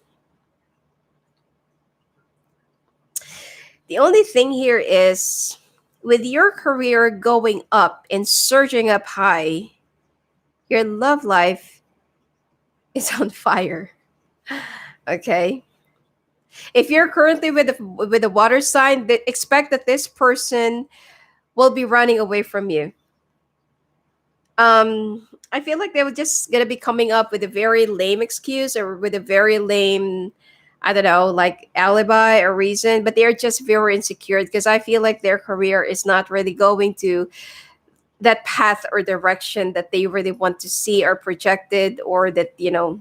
The only thing here is, with your career going up and surging up high, your love life is on fire. Okay? If you're currently with a water sign, expect that this person will be running away from you. I feel like they were just gonna be coming up with a very lame excuse, or with a very lame, I don't know, like alibi or reason, but they're just very insecure, because I feel like their career is not really going to that path or direction that they really want to see, or projected, or that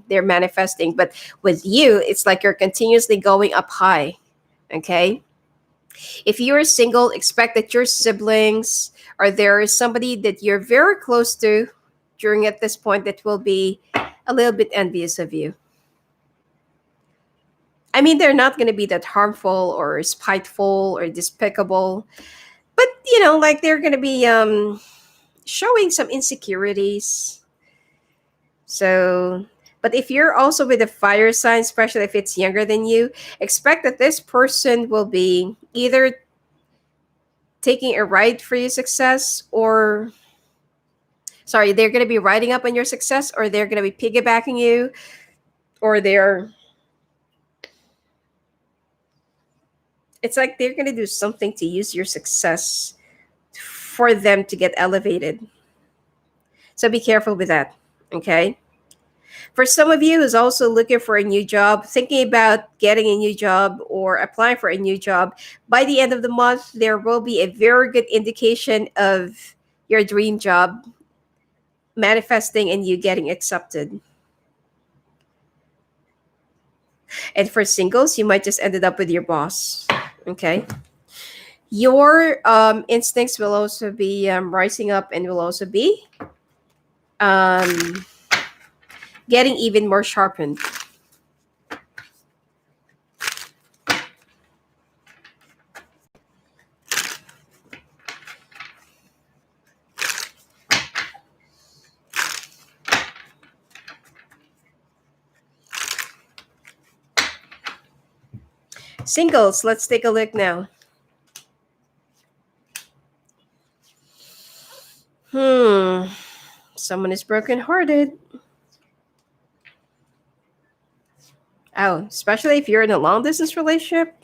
they're manifesting. But with you, it's like you're continuously going up high. Okay, if you're single, expect that your siblings, or there is somebody that you're very close to during at this point, that will be a little bit envious of you. I mean, they're not going to be that harmful or spiteful or despicable, but like they're going to be showing some insecurities. So, but if you're also with a fire sign, especially if it's younger than you, expect that this person will be either taking a ride for your success, or sorry, they're going to be riding up on your success, or they're going to be piggybacking you, or it's like they're going to do something to use your success for them to get elevated. So be careful with that. Okay. For some of you who's also looking for a new job, thinking about getting a new job or applying for a new job, by the end of the month, there will be a very good indication of your dream job manifesting and you getting accepted. And for singles, you might just ended up with your boss. Okay. Your instincts will also be rising up, and will also be um, getting even more sharpened. Singles, let's take a look now. Someone is brokenhearted. Oh, especially if you're in a long distance relationship.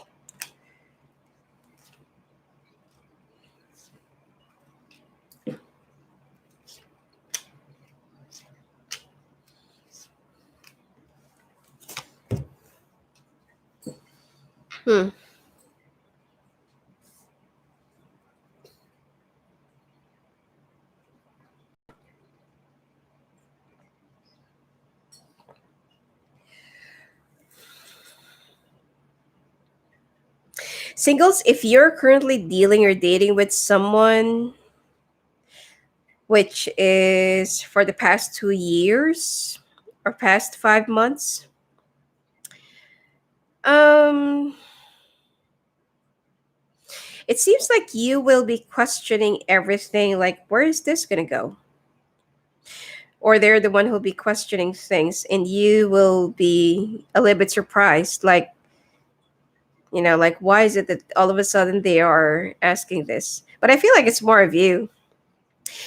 Hmm. Singles, if you're currently dealing or dating with someone, which is for the past 2 years or past 5 months, um, it seems like you will be questioning everything, like, where is this going to go? Or they're the one who'll be questioning things, and you will be a little bit surprised, like, why is it that all of a sudden they are asking this? But I feel like it's more of you,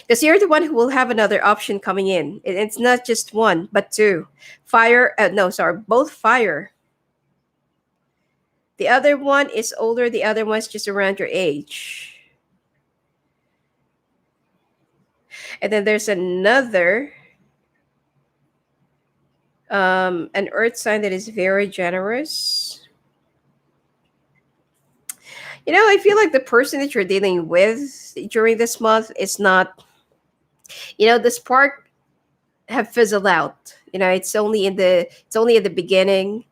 because you're the one who will have another option coming in. It's not just one, but two. Fire, no, sorry, both fire. The other one is older, the other one's just around your age. And then there's another, an earth sign that is very generous. I feel like the person that you're dealing with during this month is not The spark have fizzled out. It's only in the beginning,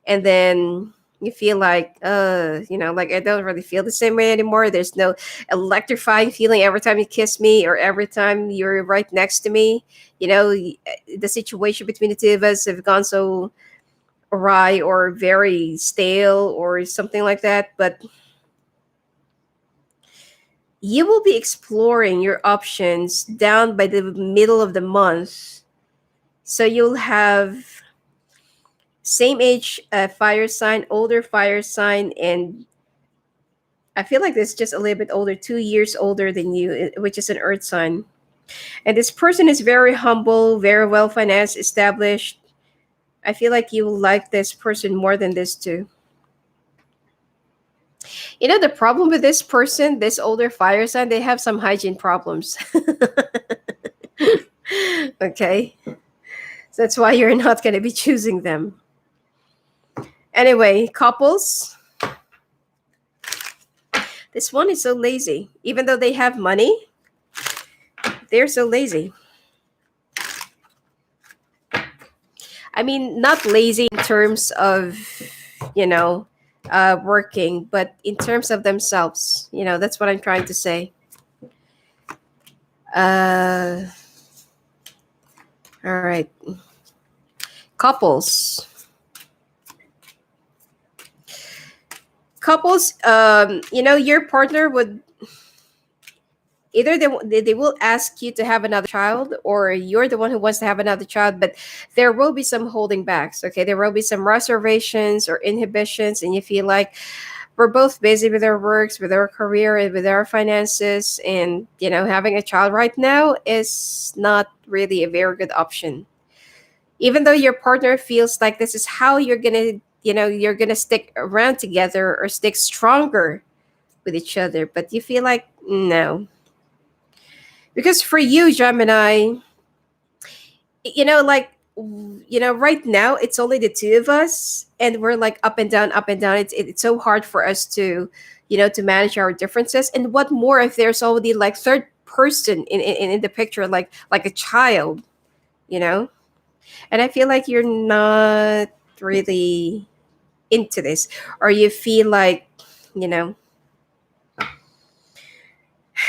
and then you feel like, like I don't really feel the same way anymore. There's no electrifying feeling every time you kiss me or every time you're right next to me. The situation between the two of us have gone so awry or very stale or something like that. But you will be exploring your options down by the middle of the month. So you'll have same age fire sign, older fire sign, and I feel like this just a little bit older, 2 years older than you, which is an earth sign. And this person is very humble, very well financed, established. I feel like you will like this person more than this too. The problem with this person, this older fire sign, they have some hygiene problems. Okay. So that's why you're not going to be choosing them. Anyway, couples, this one is so lazy. Even though they have money, they're so lazy. I mean, not lazy in terms of, you know, working, but in terms of themselves. That's what I'm trying to say. Uh, all right. Couples. Your partner would either they will ask you to have another child, or you're the one who wants to have another child, but there will be some holding backs. Okay, there will be some reservations or inhibitions, and you feel like we're both busy with our works, with our career, and with our finances, and having a child right now is not really a very good option. Even though your partner feels like this is how you're gonna stick around together or stick stronger with each other, but you feel like no. Because for you, Gemini, like, right now it's only the two of us, and we're like up and down, up and down. It's so hard for us to manage our differences. And what more if there's already like third person in the picture, like a child, you know? And I feel like you're not really into this, or you feel like, you know,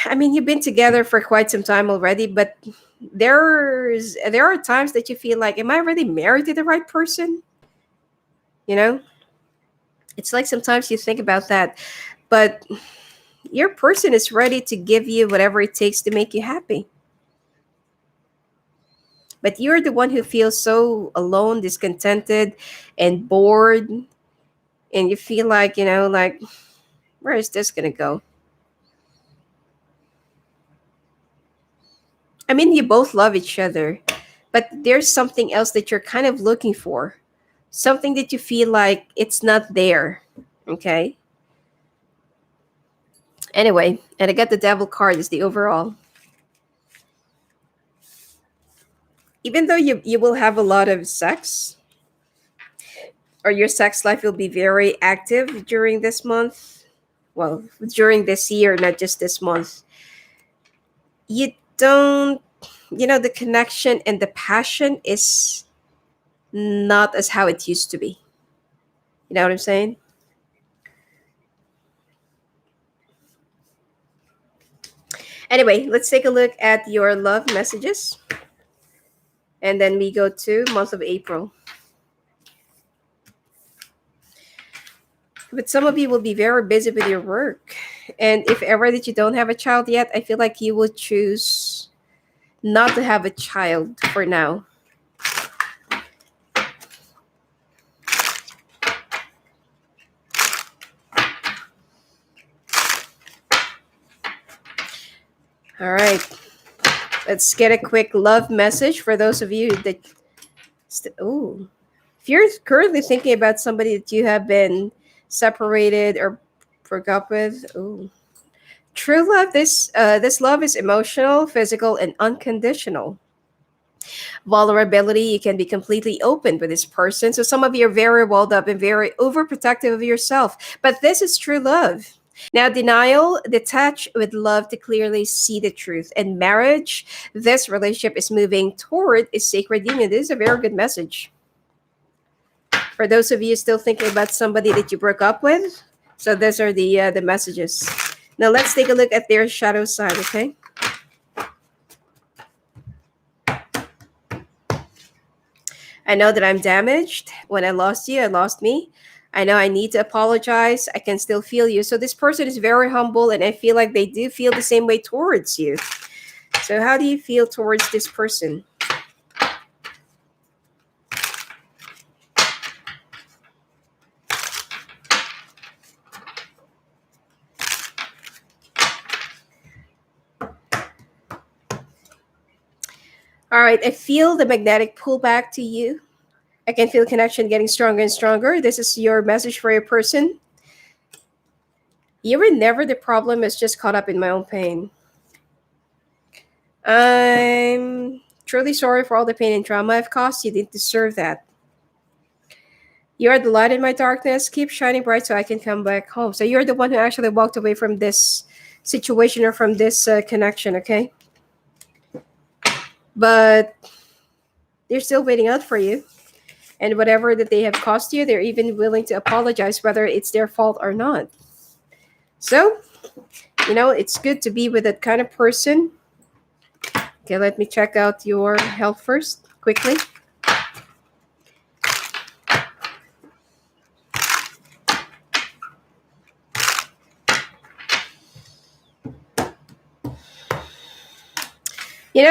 I mean, you've been together for quite some time already, but there are times that you feel like, am I really married to the right person? You know, it's like sometimes you think about that, but your person is ready to give you whatever it takes to make you happy. But you're the one who feels so alone, discontented, and bored, and you feel like, like, where is this gonna go? I mean, you both love each other, but there's something else that you're kind of looking for. Something that you feel like it's not there. Okay. Anyway, and I got the devil card is the overall. Even though you will have a lot of sex, or your sex life will be very active during this month, well, during this year, not just this month, you don't, the connection and the passion is not as how it used to be. You know what I'm saying? Anyway, let's take a look at your love messages. And then we go to month of April. But some of you will be very busy with your work. And if ever that you don't have a child yet, I feel like you will choose not to have a child for now. All right. Let's get a quick love message for those of you that oh, if you're currently thinking about somebody that you have been separated or broke up with. Oh, true love. This love is emotional, physical, and unconditional. Vulnerability. You can be completely open with this person. So some of you are very walled up and very overprotective of yourself. But this is true love. Now, denial, detach with love to clearly see the truth. And marriage, this relationship is moving toward a sacred union. This is a very good message. For those of you still thinking about somebody that you broke up with, so those are the messages. Now let's take a look at their shadow side, okay? I know that I'm damaged. When I lost you, I lost me. I know I need to apologize. I can still feel you. So this person is very humble, and I feel like they do feel the same way towards you. So how do you feel towards this person? All right, I feel the magnetic pull back to you. I can feel connection getting stronger and stronger. This is your message for your person. You were never the problem, it's just caught up in my own pain. I'm truly sorry for all the pain and trauma I've caused. You didn't deserve that. You are the light in my darkness. Keep shining bright so I can come back home. So you're the one who actually walked away from this situation or from this connection, okay? But they're still waiting out for you. And whatever that they have cost you, they're even willing to apologize, whether it's their fault or not. So, it's good to be with that kind of person. Okay, let me check out your health first, quickly.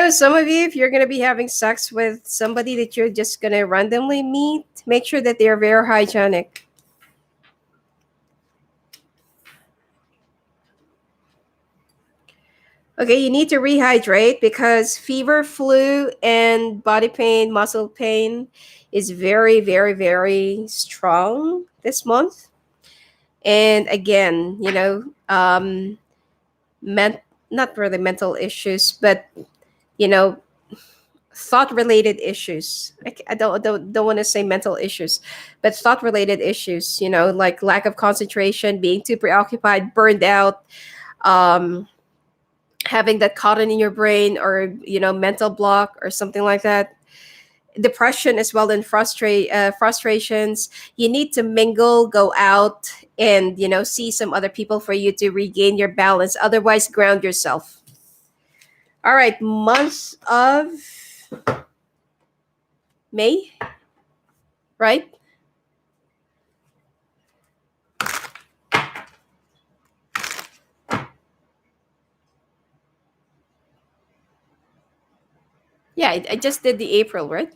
Some of you, if you're going to be having sex with somebody that you're just going to randomly meet, make sure that they're very hygienic. Okay, you need to rehydrate because fever, flu, and body pain, muscle pain is very, very, very strong this month. And again, not really mental issues, but you know, thought related issues. I don't want to say mental issues, but thought related issues. Like lack of concentration, being too preoccupied, burned out. Um, Having that cotton in your brain, or mental block or something like that, depression as well, and frustrations. You need to mingle, go out, and see some other people for you to regain your balance, otherwise ground yourself. All right, month of May, right? Yeah, I just did the April, right?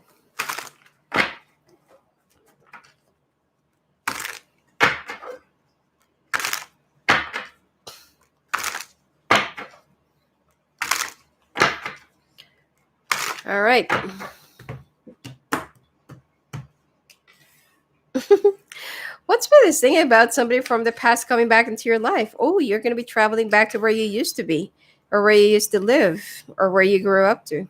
All right. What's been this thing about somebody from the past coming back into your life? Oh, you're going to be traveling back to where you used to be, or where you used to live, or where you grew up to.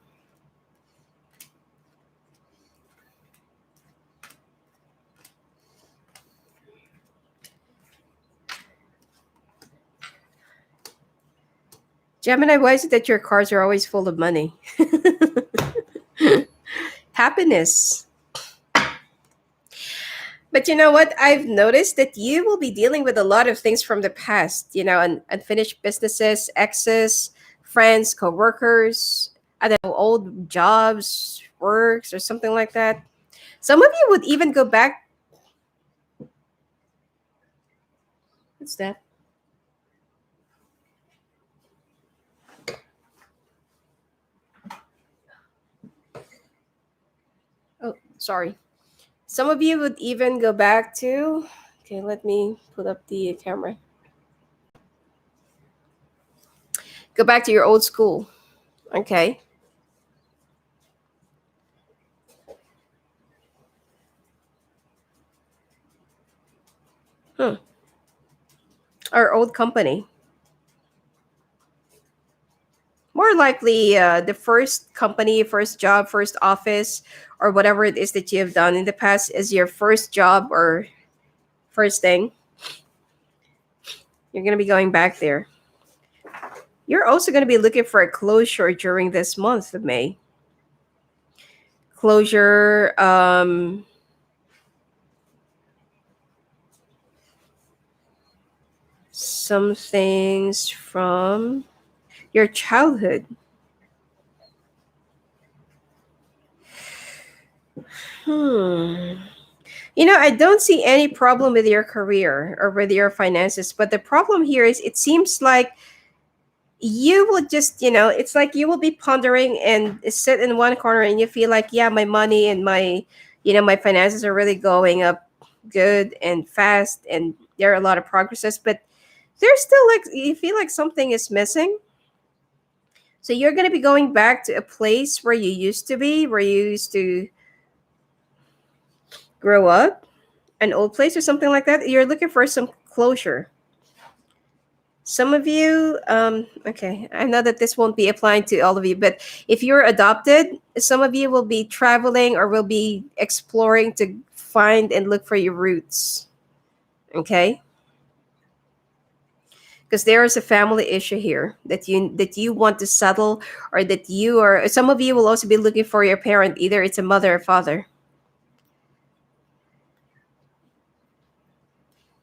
Gemini, why is it that your cards are always full of money? Happiness. But you know what? I've noticed that you will be dealing with a lot of things from the past, unfinished businesses, exes, friends, coworkers, I don't know, old jobs, works, or something like that. Some of you would even go back. What's that? Oh, sorry. Some of you would even go back to. Okay, let me put up the camera. Go back to your old school. Okay. Hmm. Our old company. More likely, the first company, first job, first office, or whatever it is that you have done in the past is your first job or first thing. You're going to be going back there. You're also going to be looking for a closure during this month of May. Closure, some things from your childhood. Hmm. I don't see any problem with your career or with your finances, but the problem here is it seems like you will just, it's like you will be pondering and sit in one corner and you feel like, yeah, my money and my finances are really going up good and fast and there are a lot of progresses, but there's still like you feel like something is missing. So you're going to be going back to a place where you used to be, where you used to grow up, an old place or something like that. You're looking for some closure. Some of you, okay, I know that this won't be applying to all of you, but if you're adopted, some of you will be traveling or will be exploring to find and look for your roots. Okay, because there is a family issue here that you want to settle, or that you are. Some of you will also be looking for your parent, either it's a mother or father.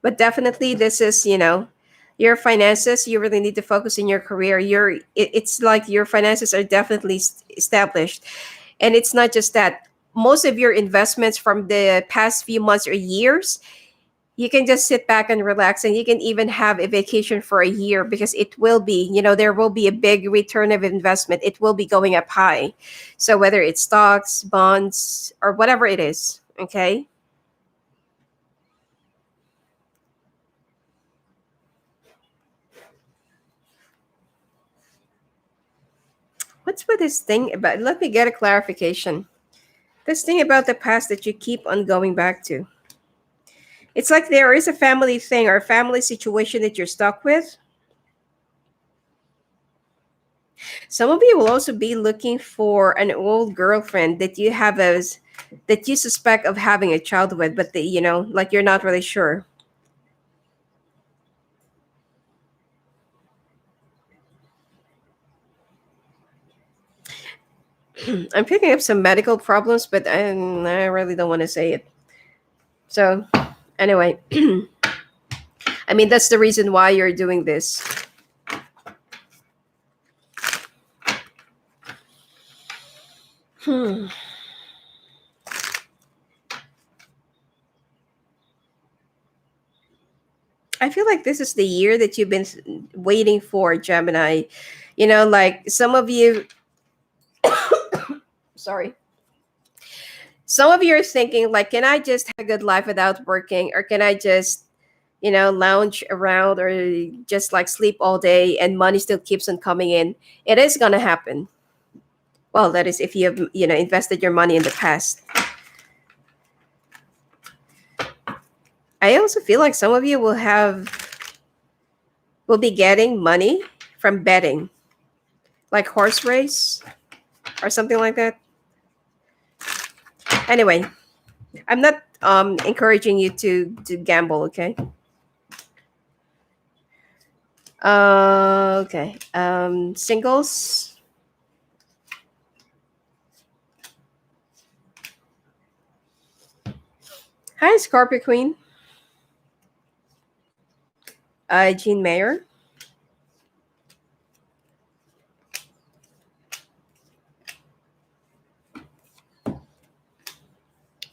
But definitely this is, your finances. You really need to focus in your career. It's like your finances are definitely established, and it's not just that. Most of your investments from the past few months or years, you can just sit back and relax, and you can even have a vacation for a year, because it will be, there will be a big return of investment. It will be going up high. So whether it's stocks, bonds, or whatever it is. Okay. What's with this thing about? Let me get a clarification. This thing about the past that you keep on going back to. It's like there is a family thing or a family situation that you're stuck with. Some of you will also be looking for an old girlfriend that you have as that you suspect of having a child with, but like you're not really sure. I'm picking up some medical problems, but I really don't want to say it. So anyway, I mean that's the reason why you're doing this. Hmm. I feel like this is the year that you've been waiting for, Gemini. Like some of you, sorry, some of you are thinking, like, can I just have a good life without working? Or can I just, lounge around or just like sleep all day and money still keeps on coming in? It is going to happen. Well, that is if you have, invested your money in the past. I also feel like some of you will be getting money from betting, like horse race or something like that. Anyway, I'm not encouraging you to gamble, okay? Okay. Singles. Hi, Scorpio Queen. Jean Mayer.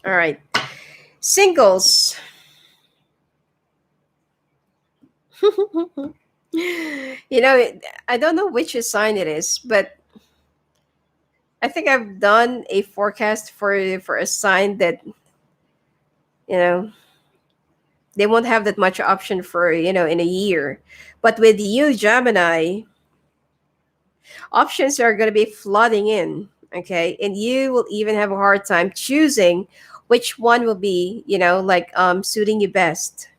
All right. Singles. I don't know which sign it is, but I think I've done a forecast for a sign that you know they won't have that much option for in a year. But with you, Gemini, options are going to be flooding in. Okay, and you will even have a hard time choosing which one will be like suiting you best.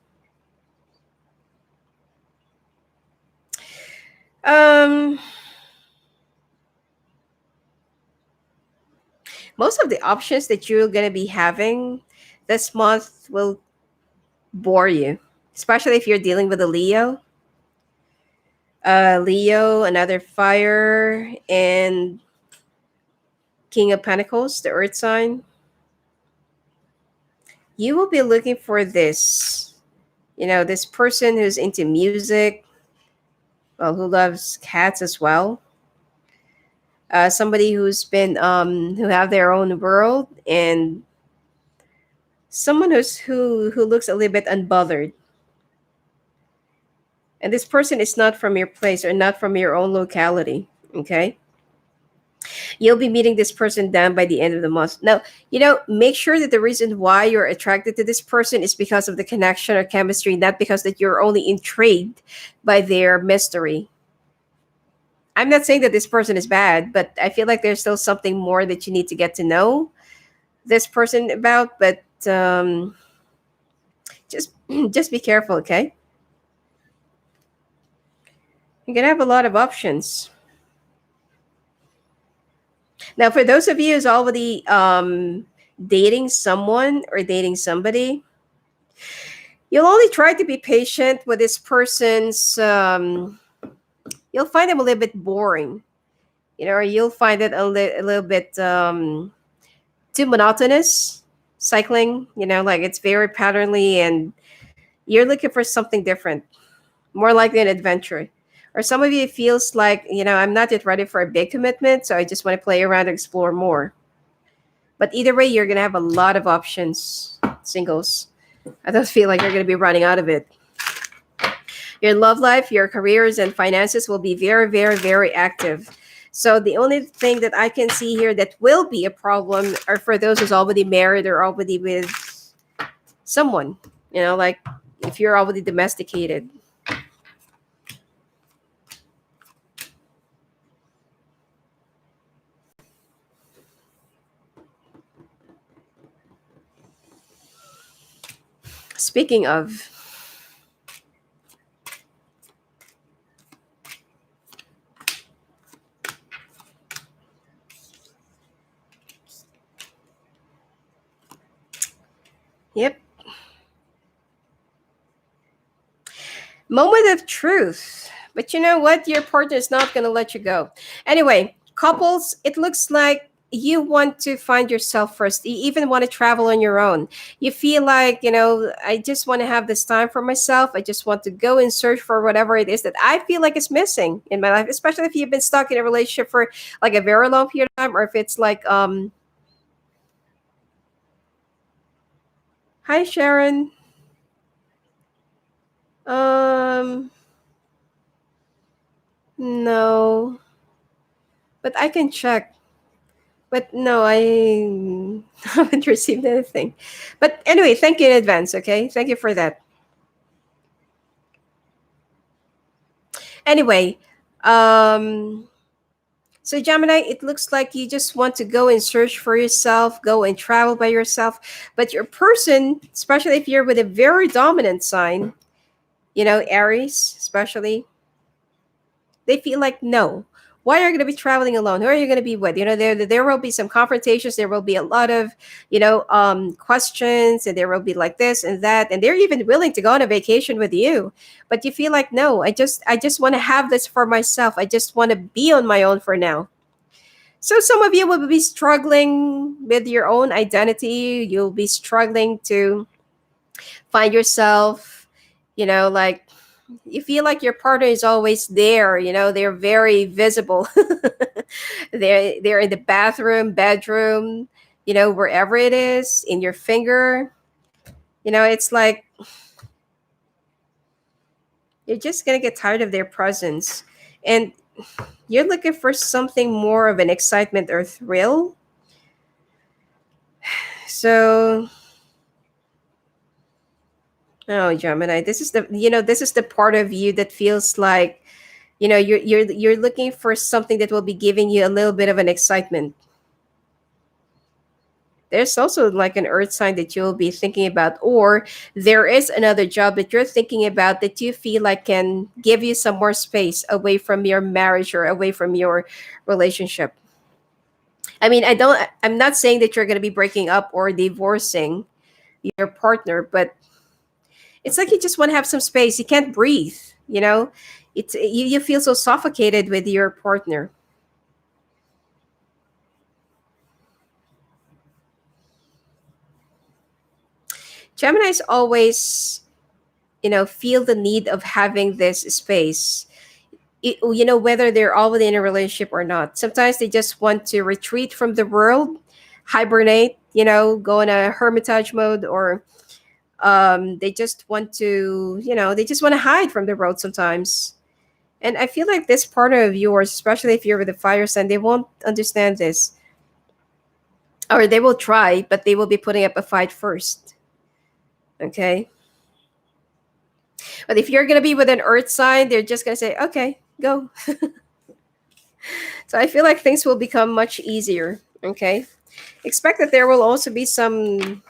Um, Most of the options that you're going to be having this month will bore you, especially if you're dealing with a Leo. Leo, another fire, and King of Pentacles, the earth sign. You will be looking for this, this person who's into music, well, who loves cats as well. Somebody who have their own world, and someone who looks a little bit unbothered. And this person is not from your place or not from your own locality. Okay, you'll be meeting this person down by the end of the month. Now, make sure that the reason why you're attracted to this person is because of the connection or chemistry, not because that you're only intrigued by their mystery. I'm not saying that this person is bad, but I feel like there's still something more that you need to get to know this person about. But just just be careful, okay? You're gonna have a lot of options. Now, for those of you who's already dating someone or dating somebody, you'll only try to be patient with this person's. You'll find them a little bit boring, or you'll find it a little bit too monotonous, cycling. Like it's very patternly, and you're looking for something different, more likely an adventure. Or some of you it feels like, I'm not yet ready for a big commitment, so I just want to play around and explore more. But either way, you're going to have a lot of options, singles. I don't feel like you're going to be running out of it. Your love life, your careers, and finances will be very, very, very active. So the only thing that I can see here that will be a problem are for those who's already married or already with someone, like if you're already domesticated. Speaking of, yep, moment of truth. But you know what? Your partner is not going to let you go. Anyway, couples, it looks like you want to find yourself first. You even want to travel on your own. You feel like, I just want to have this time for myself. I just want to go and search for whatever it is that I feel like is missing in my life, especially if you've been stuck in a relationship for like a very long period of time, or if it's like, hi, Sharon. Um, no, but I can check. But no, I haven't received anything. But anyway, thank you in advance, okay? Thank you for that. Anyway, um, so Gemini, it looks like you just want to go and search for yourself, go and travel by yourself. But your person, especially if you're with a very dominant sign, Aries, especially, they feel like no. Why are you going to be traveling alone? Who are you going to be with? There will be some confrontations. There will be a lot of, questions, and there will be like this and that, and they're even willing to go on a vacation with you. But you feel like no. I just want to have this for myself. I just want to be on my own for now. So some of you will be struggling with your own identity. You'll be struggling to find yourself. Like you feel like your partner is always there, they're very visible. They're in the bathroom, bedroom, wherever it is, in your finger. It's like you're just gonna get tired of their presence, and you're looking for something more of an excitement or thrill. So, oh, Gemini, this is the part of you that feels like, you're looking for something that will be giving you a little bit of an excitement. There's also like an earth sign that you'll be thinking about, or there is another job that you're thinking about that you feel like can give you some more space away from your marriage or away from your relationship. I mean, I'm not saying that you're going to be breaking up or divorcing your partner, but it's like you just want to have some space. You can't breathe, you know? You feel so suffocated with your partner. Gemini's always, feel the need of having this space. Whether they're already in a relationship or not. Sometimes they just want to retreat from the world, hibernate, go in a hermitage mode, or they just want to, they just want to hide from the world sometimes. And I feel like this partner of yours, especially if you're with a fire sign, they won't understand this. Or they will try, but they will be putting up a fight first. Okay. But if you're going to be with an earth sign, they're just going to say, okay, go. So I feel like things will become much easier. Okay. Expect that there will also be some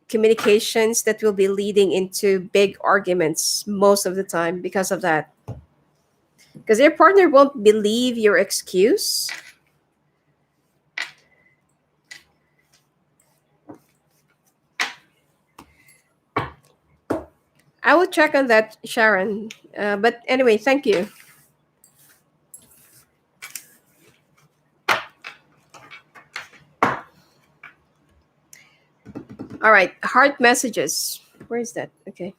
communications that will be leading into big arguments most of the time because of that. Because your partner won't believe your excuse. I will check on that, Sharon. But anyway, thank you. All right, heart messages. Where is that? Okay.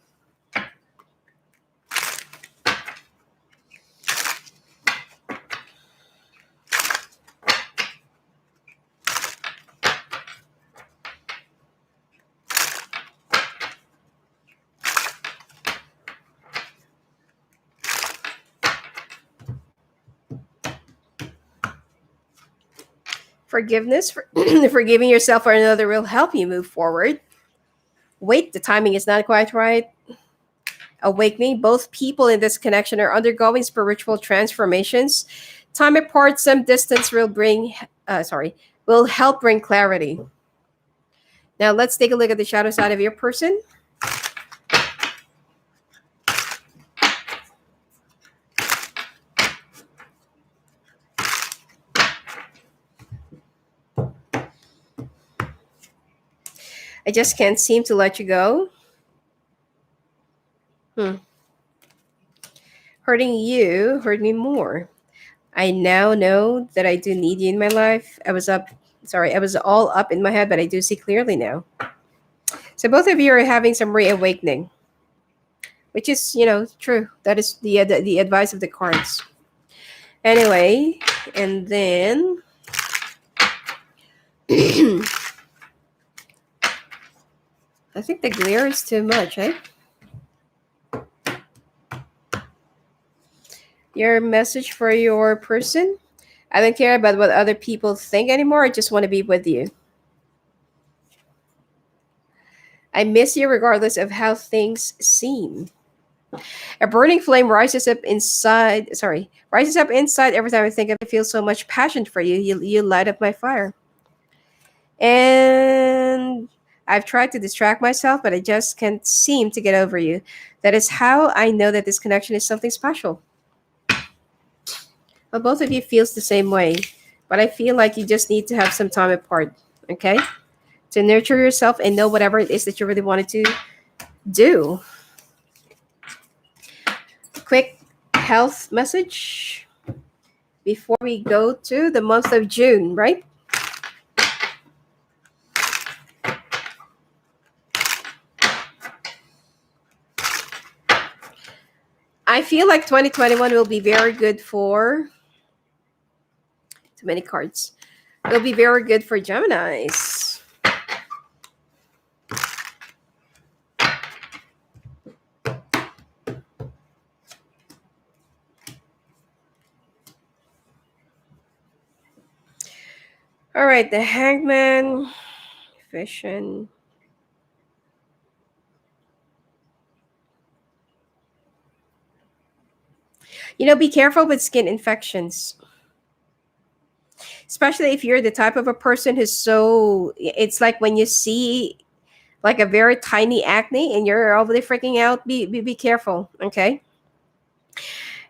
Forgiveness, forgiving yourself or another will help you move forward. Wait, the timing is not quite right. Awakening, both people in this connection are undergoing spiritual transformations. Time apart, some distance will help bring clarity. Now let's take a look at the shadow side of your person. I just can't seem to let you go. Hmm. Hurting you hurt me more. I now know that I do need you in my life. I was all up in my head, but I do see clearly now. So both of you are having some reawakening, which is, true. That is the advice of the cards. Anyway, and then I think the glare is too much, eh? Your message for your person. I don't care about what other people think anymore. I just want to be with you. I miss you regardless of how things seem. A burning flame rises up inside every time I think of it. I feel so much passion for you. You light up my fire. And I've tried to distract myself, but I just can't seem to get over you. That is how I know that this connection is something special. Well, both of you feels the same way, but I feel like you just need to have some time apart, okay? To nurture yourself and know whatever it is that you really wanted to do. Quick health message before we go to the month of June, right? I feel like 2021 will be very good for too many cards. Will be very good for Geminis. All right, the Hangman, Vision. Be careful with skin infections, especially if you're the type of a person who's so. It's like when you see like a very tiny acne and you're already freaking out. Be careful, okay?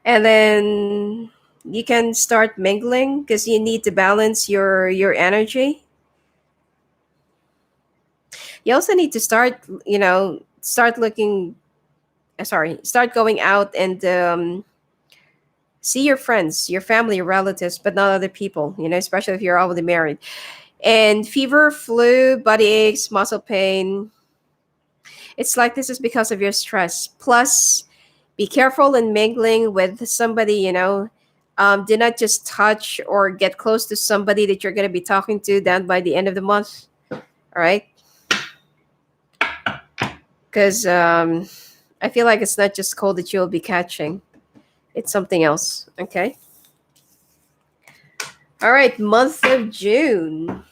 And then you can start mingling because you need to balance your energy. You also need to start looking sorry, start going out and see your friends, your family, your relatives, but not other people, especially if you're already married. And fever, flu, body aches, muscle pain. It's like this is because of your stress. Plus, be careful in mingling with somebody, do not just touch or get close to somebody that you're going to be talking to down by the end of the month. All right. Because I feel like it's not just cold that you'll be catching, it's something else. Okay. All right. Month of June.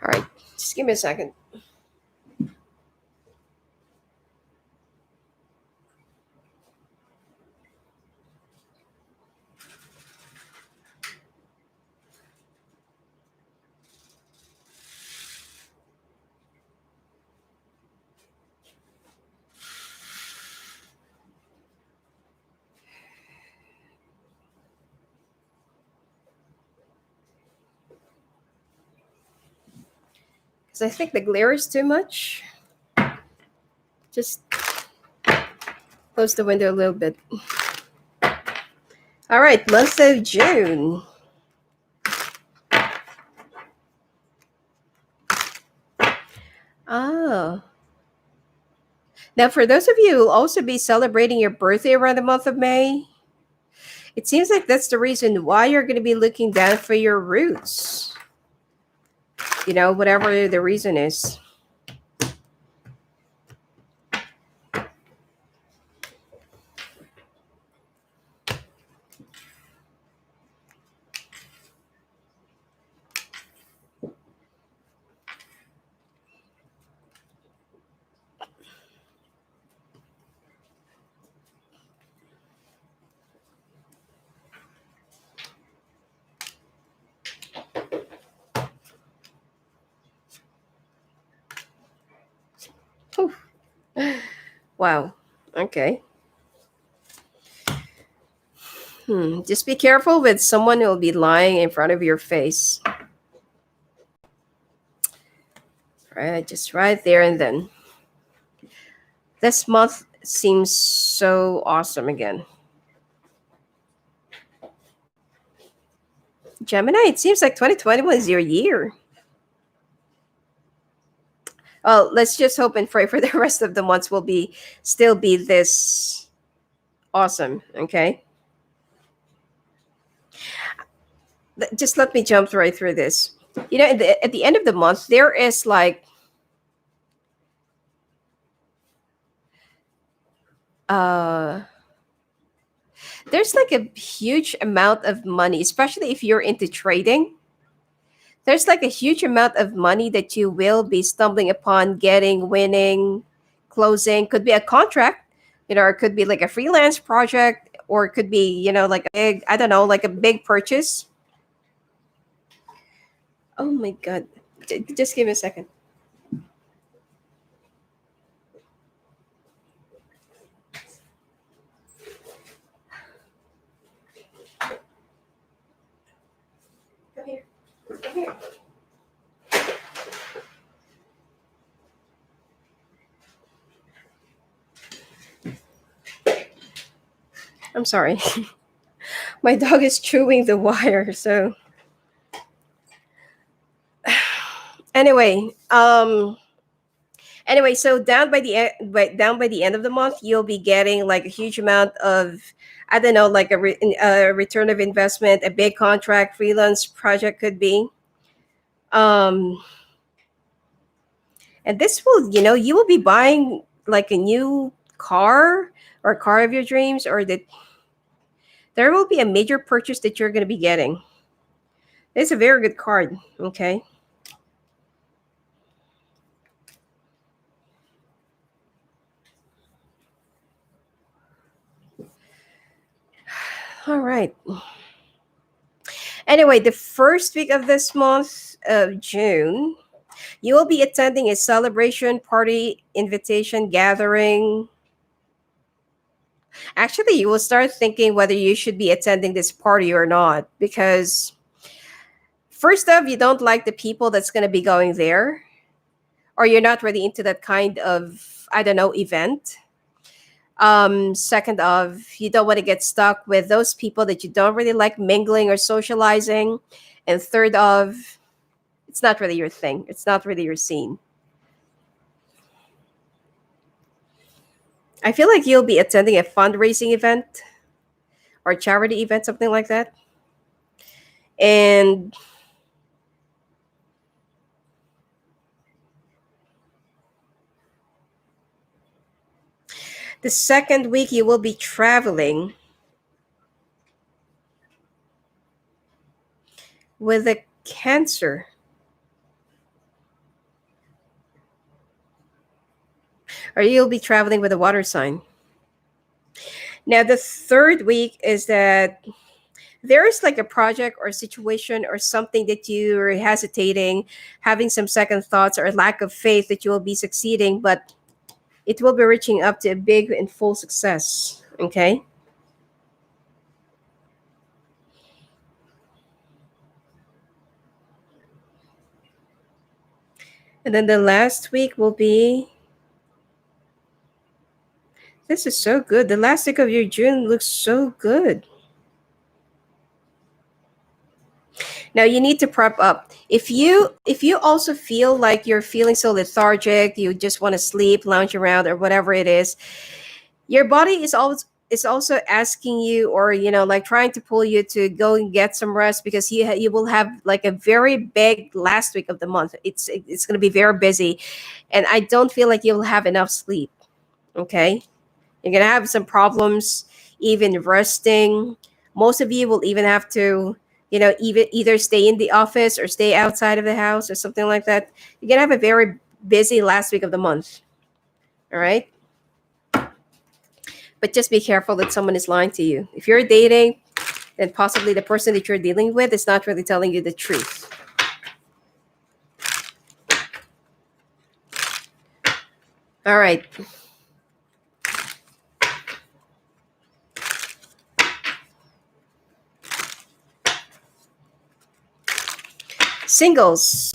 All right. Just give me a second. Because I think the glare is too much. Just close the window a little bit. All right, month of June. Oh. Now, for those of you who will also be celebrating your birthday around the month of May, it seems like that's the reason why you're going to be looking down for your roots. Whatever the reason is. Whew. Wow. Okay. Just be careful with someone who will be lying in front of your face. Right, just right there and then. This month seems so awesome again. Gemini, it seems like 2021 is your year. Well, let's just hope and pray for the rest of the months will be still be this awesome. Okay. Just let me jump right through this. At the end of the month, there is like uh there's like a huge amount of money, especially if you're into trading. There's like a huge amount of money that you will be stumbling upon, getting, winning, closing. Could be a contract, or it could be like a freelance project, or it could be, like a big, I don't know, like a big purchase. Oh my God. Just give me a second. Come here. Come here. I'm sorry. My dog is chewing the wire. So anyway, so down by the end of the month, you'll be getting like a huge amount of, I don't know, like a return of investment, a big contract, freelance project could be. Um, and this will, you will be buying like a new car or car of your dreams, or that there will be a major purchase that you're going to be getting. It's a very good card. Okay. All right. Anyway, the first week of this month of June, you will be attending a celebration, party, invitation, gathering. Actually, you will start thinking whether you should be attending this party or not, because first off, you don't like the people that's going to be going there, or you're not really into that kind of, I don't know, event. Second off, you don't want to get stuck with those people that you don't really like mingling or socializing. And third off, it's not really your thing. It's not really your scene. I feel like you'll be attending a fundraising event or charity event, something like that. And the second week, you will be traveling with a Cancer, or you'll be traveling with a water sign. Now, the third week is that there is like a project or situation or something that you're hesitating, having some second thoughts or lack of faith that you will be succeeding, but it will be reaching up to a big and full success. Okay. And then the last week will be, this is so good. The last week of your June looks so good. Now you need to prep up. If you also feel like you're feeling so lethargic, you just want to sleep, lounge around, or whatever it is, your body is also asking you, or like trying to pull you to go and get some rest, because you will have like a very big last week of the month. It's going to be very busy, and I don't feel like you'll have enough sleep. Okay, you're going to have some problems even resting. Most of you will even have to even either stay in the office or stay outside of the house or something like that. You're going to have a very busy last week of the month. All right, but just be careful that someone is lying to you. If you're dating, then possibly the person that you're dealing with is not really telling you the truth. All right. Singles.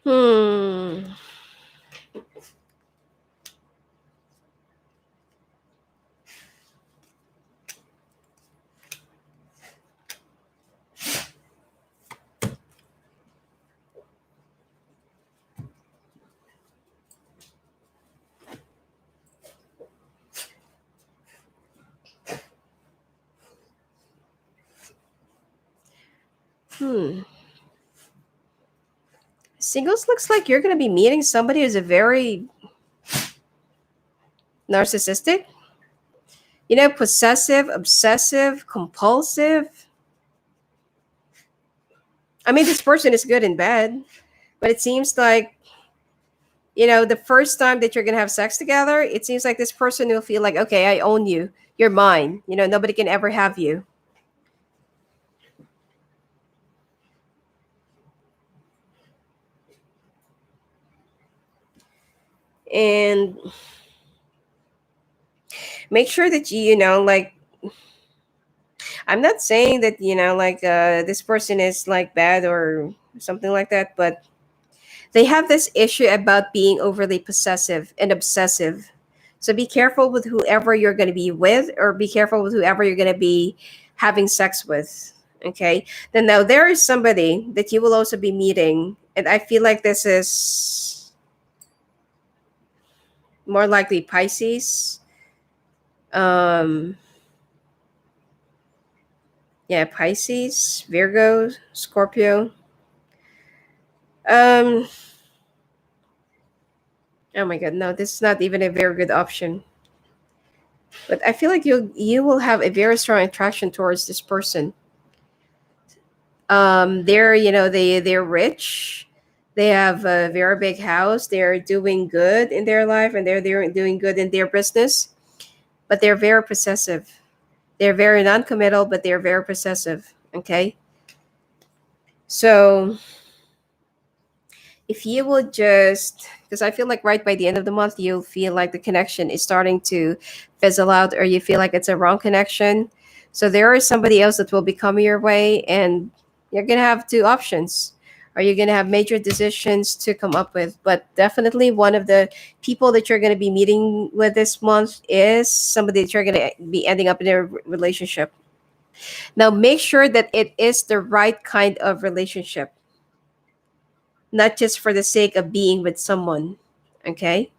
Hmm. Hmm. Singles looks like you're going to be meeting somebody who's a very narcissistic, possessive, obsessive, compulsive. I mean, this person is good and bad, but it seems like, the first time that you're going to have sex together, it seems like this person will feel like, okay, I own you. You're mine. Nobody can ever have you. And make sure that like, I'm not saying that, like, this person is like bad or something like that, but they have this issue about being overly possessive and obsessive. So be careful with whoever you're going to be with, or be careful with whoever you're going to be having sex with. Okay. Then now there is somebody that you will also be meeting. And I feel like this is more likely Pisces. Um, yeah, Pisces, Virgo, Scorpio. Um, oh my God, no, this is not even a very good option. But I feel like you will have a very strong attraction towards this person. They're rich, They have a very big house. They're doing good in their life, and they're doing good in their business, but they're very possessive. They're very non-committal, but they're very possessive. Okay. So if you would just, because I feel like right by the end of the month, you'll feel like the connection is starting to fizzle out, or you feel like it's a wrong connection. So there is somebody else that will be coming your way, and you're going to have two options. Are you going to have major decisions to come up with? But definitely one of the people that you're going to be meeting with this month is somebody that you're going to be ending up in a relationship. Now, make sure that it is the right kind of relationship, not just for the sake of being with someone. Okay.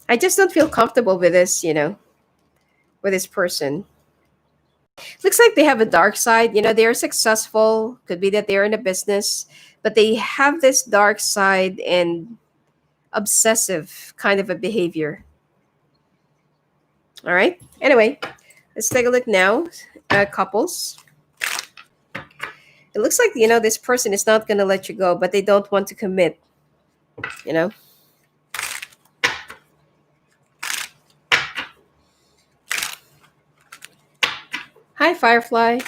I just don't feel comfortable with this, with this person. Looks like they have a dark side. They're successful. Could be that they're in a business, but they have this dark side and obsessive kind of a behavior. All right. Anyway, let's take a look now. Couples. It looks like, this person is not going to let you go, but they don't want to commit, you know? Hi, Firefly.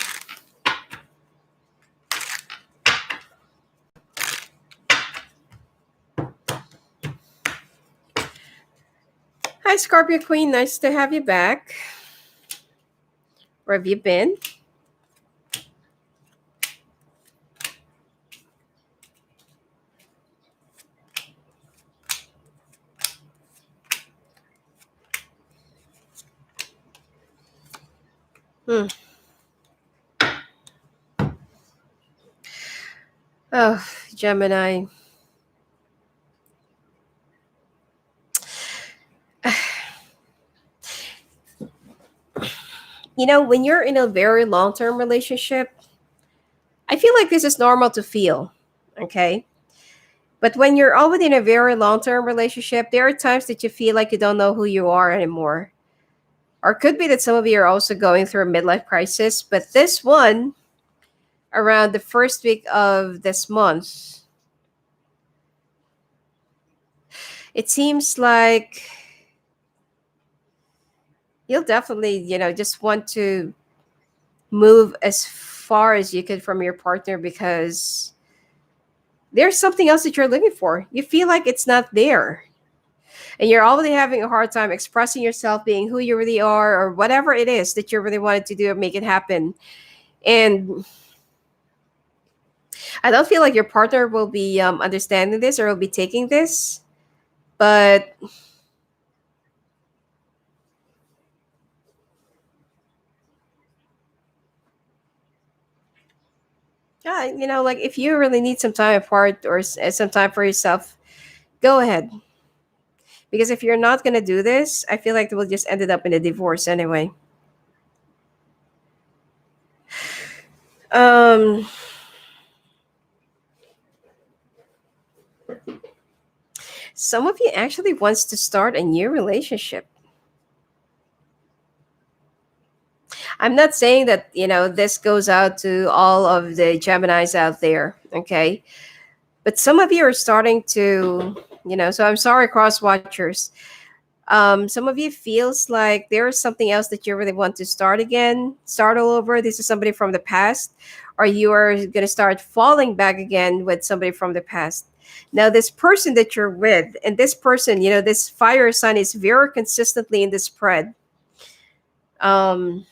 Hi, Scorpio Queen. Nice to have you back. Where have you been? Hmm. Oh, Gemini. When you're in a very long term relationship, I feel like this is normal to feel. Okay. But when you're already in a very long term relationship, there are times that you feel like you don't know who you are anymore. Or it could be that some of you are also going through a midlife crisis. But this one, around the first week of this month, it seems like you'll definitely, just want to move as far as you can from your partner, because there's something else that you're looking for. You feel like it's not there. And you're already having a hard time expressing yourself, being who you really are, or whatever it is that you really wanted to do or make it happen. And I don't feel like your partner will be understanding this or will be taking this. But yeah, like if you really need some time apart or some time for yourself, go ahead. Because if you're not going to do this, I feel like we'll just ended up in a divorce anyway. Um, some of you actually wants to start a new relationship. I'm not saying that, this goes out to all of the Geminis out there, okay? But some of you are starting to, so I'm sorry, cross watchers. Some of you feels like there is something else that you really want to start again, start all over. This is somebody from the past, or you are going to start falling back again with somebody from the past. Now, this person that you're with, and this person, this fire sign is very consistently in the spread. Um,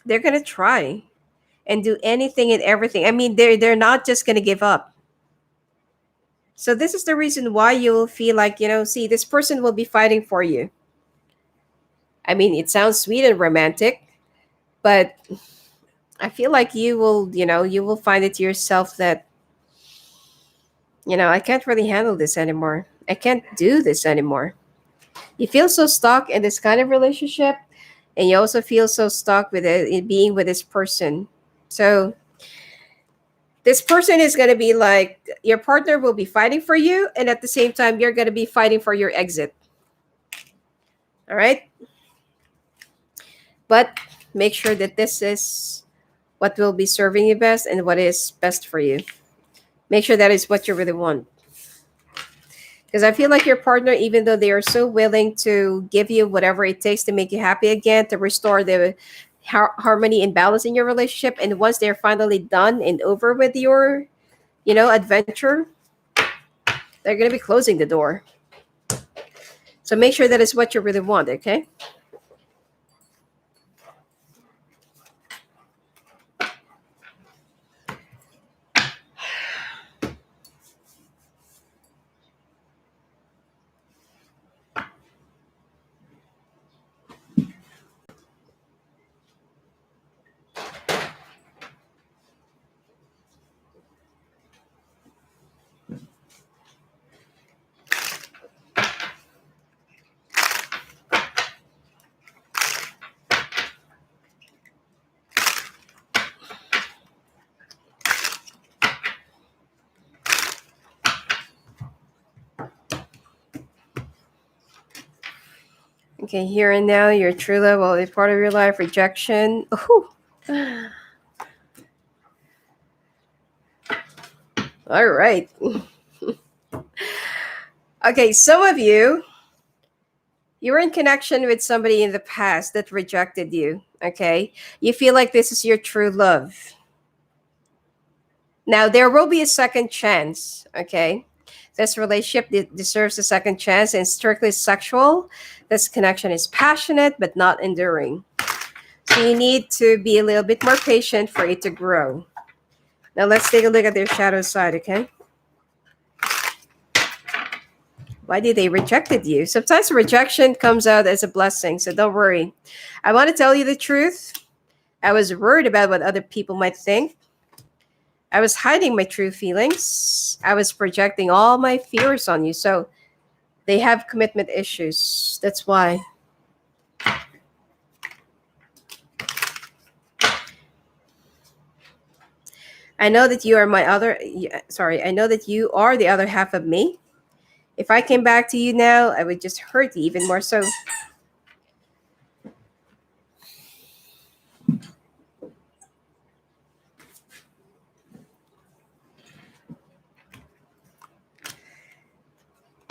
they're going to try and do anything and everything. I mean, they're not just going to give up. So this is the reason why you will feel like, see, this person will be fighting for you. I mean, it sounds sweet and romantic, but I feel like you will find it to yourself that, I can't really handle this anymore. I can't do this anymore. You feel so stuck in this kind of relationship, and you also feel so stuck with it in being with this person. So this person is going to be like, your partner will be fighting for you, and at the same time you're going to be fighting for your exit. All right. But make sure that this is what will be serving you best and what is best for you. Make sure that is what you really want. Because I feel like your partner, even though they are so willing to give you whatever it takes to make you happy again, to restore the harmony and balance in your relationship, and once they're finally done and over with your, adventure, they're going to be closing the door. So make sure that is what you really want, okay? Okay, here and now, your true love will be part of your life. Rejection. Ooh. All right. Okay, some of you were in connection with somebody in the past that rejected you. Okay, you feel like this is your true love. Now there will be a second chance. Okay, this relationship deserves a second chance and strictly sexual. This connection is passionate but not enduring. So you need to be a little bit more patient for it to grow. Now let's take a look at their shadow side. Okay, why did they rejected you? Sometimes rejection comes out as a blessing, so don't worry. I want to tell you the truth. I was worried about what other people might think. I was hiding my true feelings. I was projecting all my fears on you. So they have commitment issues. That's why. I know that you are my other, sorry, I know that you are the other half of me. If I came back to you now, I would just hurt you even more. So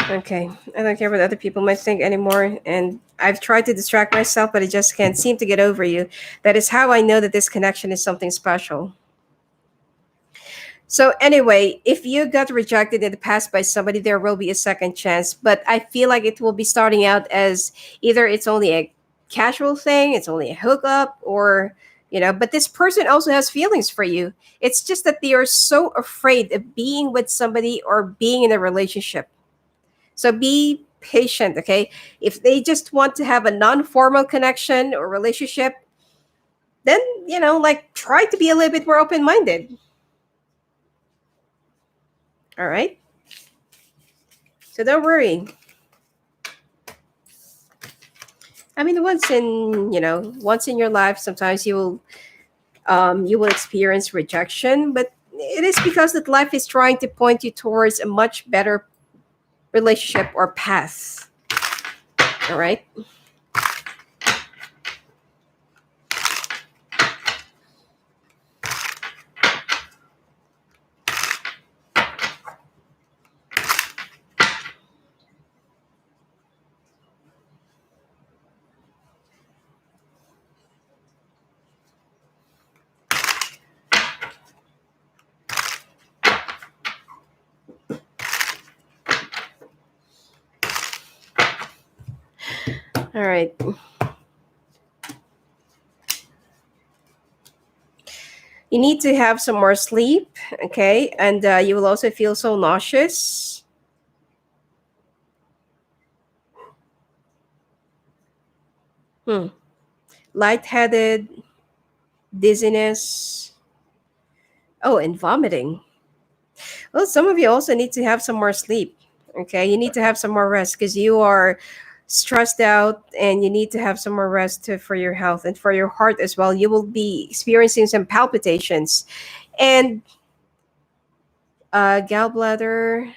okay, I don't care what other people might think anymore. And I've tried to distract myself, but I just can't seem to get over you. That is how I know that this connection is something special. So anyway, if you got rejected in the past by somebody, there will be a second chance. But I feel like it will be starting out as either it's only a casual thing, it's only a hookup, or but this person also has feelings for you. It's just that they are so afraid of being with somebody or being in a relationship. So be patient, okay? If they just want to have a non-formal connection or relationship, then like try to be a little bit more open-minded. All right? So don't worry. I mean, once in your life, sometimes you will experience rejection, but it is because that life is trying to point you towards a much better relationship or path. All right. All right. You need to have some more sleep, okay, and you will also feel so nauseous. Hmm. Lightheaded, dizziness. Oh, and vomiting. Well, some of you also need to have some more sleep. Okay, you need to have some more rest because you are stressed out, and you need to have some more rest for your health and for your heart as well. You will be experiencing some palpitations and gallbladder,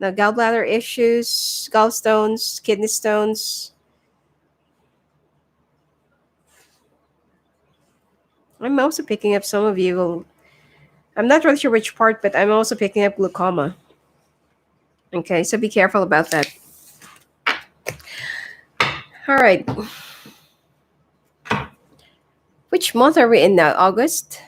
no gallbladder issues, gallstones, kidney stones. I'm also picking up some of you. I'm not really sure which part, but I'm also picking up glaucoma. Okay, so be careful about that. All right. Which month are we in now? August?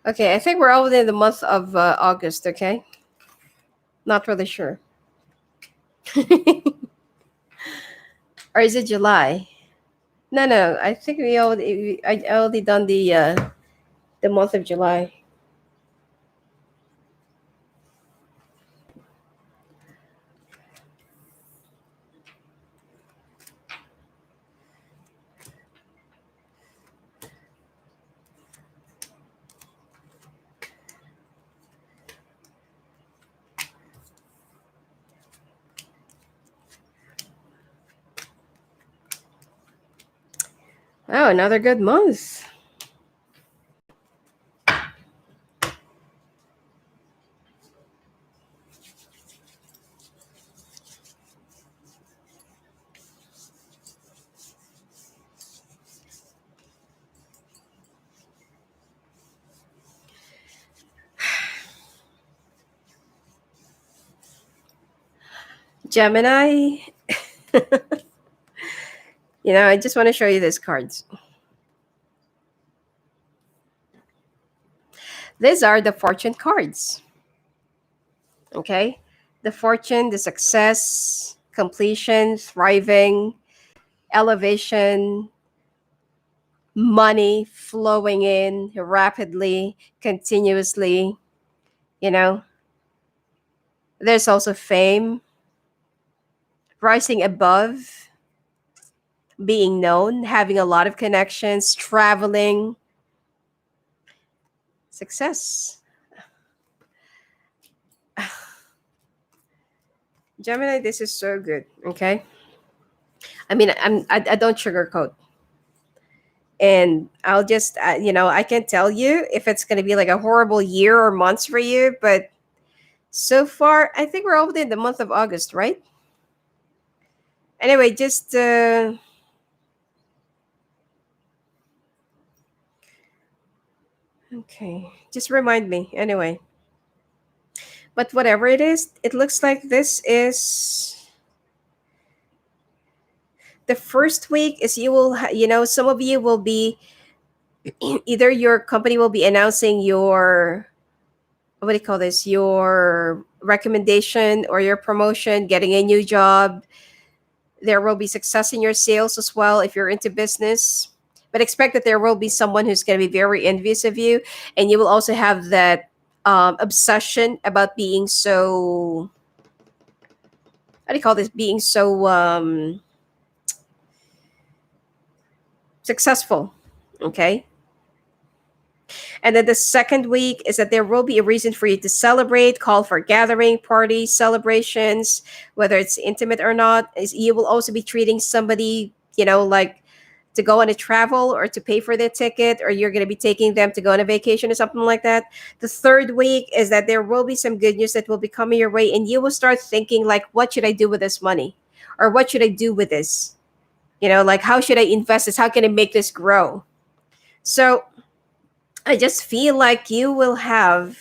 Okay, I think we're all within the month of August, okay? Not really sure. Or is it July? No, no. I think I already done the month of July. Oh, another good month. Gemini. I just want to show you these cards. These are the fortune cards. Okay, the fortune, the success, completion, thriving, elevation, money flowing in rapidly, continuously. You know, there's also fame, rising above, being known, having a lot of connections, traveling, success. Gemini, this is so good. Okay, I mean, I don't sugarcoat, and I'll just I can't tell you if it's going to be like a horrible year or months for you, but so far I think we're all within the month of August, right? Anyway, just okay, just remind me anyway. But whatever it is, it looks like this is the first week. Is you will some of you will be either your company will be announcing your, what do you call this, your recommendation or your promotion, getting a new job. There will be success in your sales as well if you're into business, but expect that there will be someone who's going to be very envious of you, and you will also have that obsession about being so, how do you call this, being so successful. Okay. And then the second week is that there will be a reason for you to celebrate, call for gathering, parties, celebrations, whether it's intimate or not. Is you will also be treating somebody, like to go on a travel or to pay for their ticket, or you're going to be taking them to go on a vacation or something like that. The third week is that there will be some good news that will be coming your way, and you will start thinking like, what should I do with this money? Or what should I do with this? Like, how should I invest this? How can I make this grow? So I just feel like you will have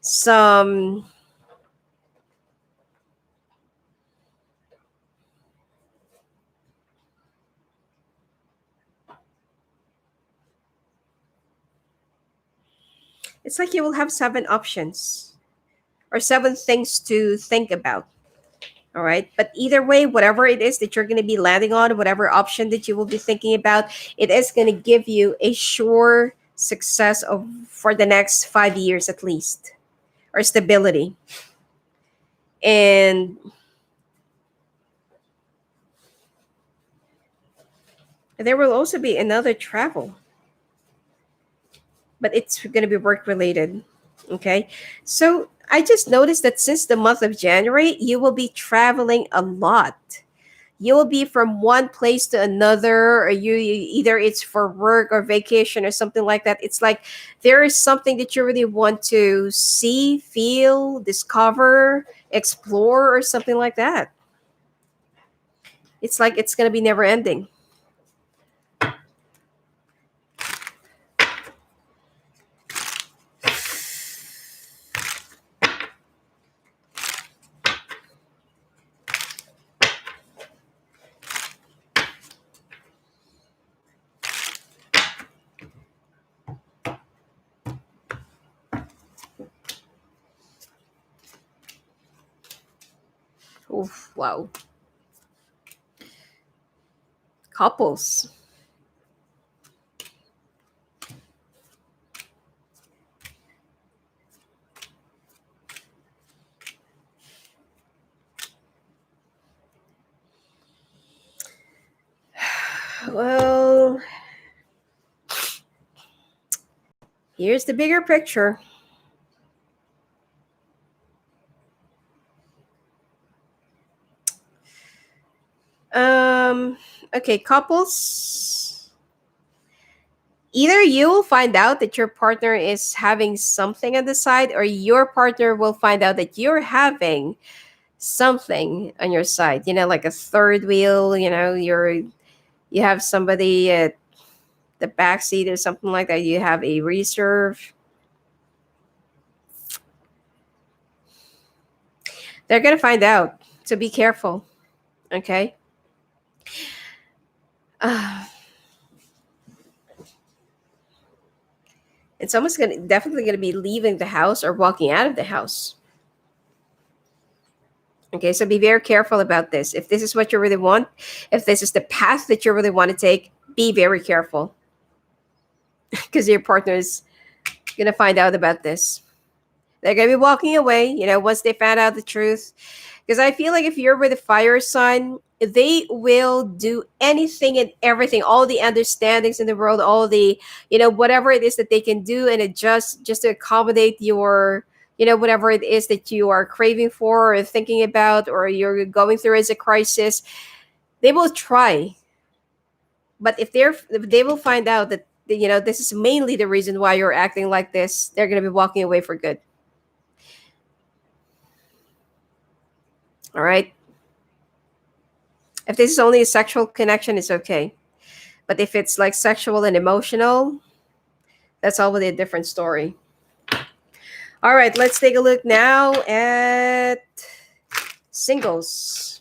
some, it's like you will have seven options or seven things to think about. All right. But either way, whatever it is that you're going to be landing on, whatever option that you will be thinking about, it is going to give you a sure success of for the next 5 years at least, or stability. And there will also be another travel, but it's going to be work related. Okay. So I just noticed that since the month of January, you will be traveling a lot. You will be from one place to another, or either it's for work or vacation or something like that. It's like there is something that you really want to see, feel, discover, explore, or something like that. It's like it's going to be never ending. Oof, wow. Couples. Well, here's the bigger picture. Um, okay, couples. Either you will find out that your partner is having something on the side, or your partner will find out that you're having something on your side. Like a third wheel. You have somebody at the back seat or something like that. You have a reserve. They're gonna find out. So be careful. Okay. Uh, and someone's definitely gonna be leaving the house or walking out of the house. Okay, so be very careful about this. If this is what you really want, if this is the path that you really want to take, be very careful because your partner is gonna find out about this. They're gonna be walking away, once they found out the truth. Because I feel like if you're with a fire sign, they will do anything and everything, all the understandings in the world, all the, whatever it is that they can do and adjust just to accommodate your, whatever it is that you are craving for or thinking about or you're going through as a crisis. They will try. But if they will find out that, this is mainly the reason why you're acting like this, they're going to be walking away for good. All right. If this is only a sexual connection, it's okay. But if it's like sexual and emotional, that's already a different story. All right, let's take a look now at singles.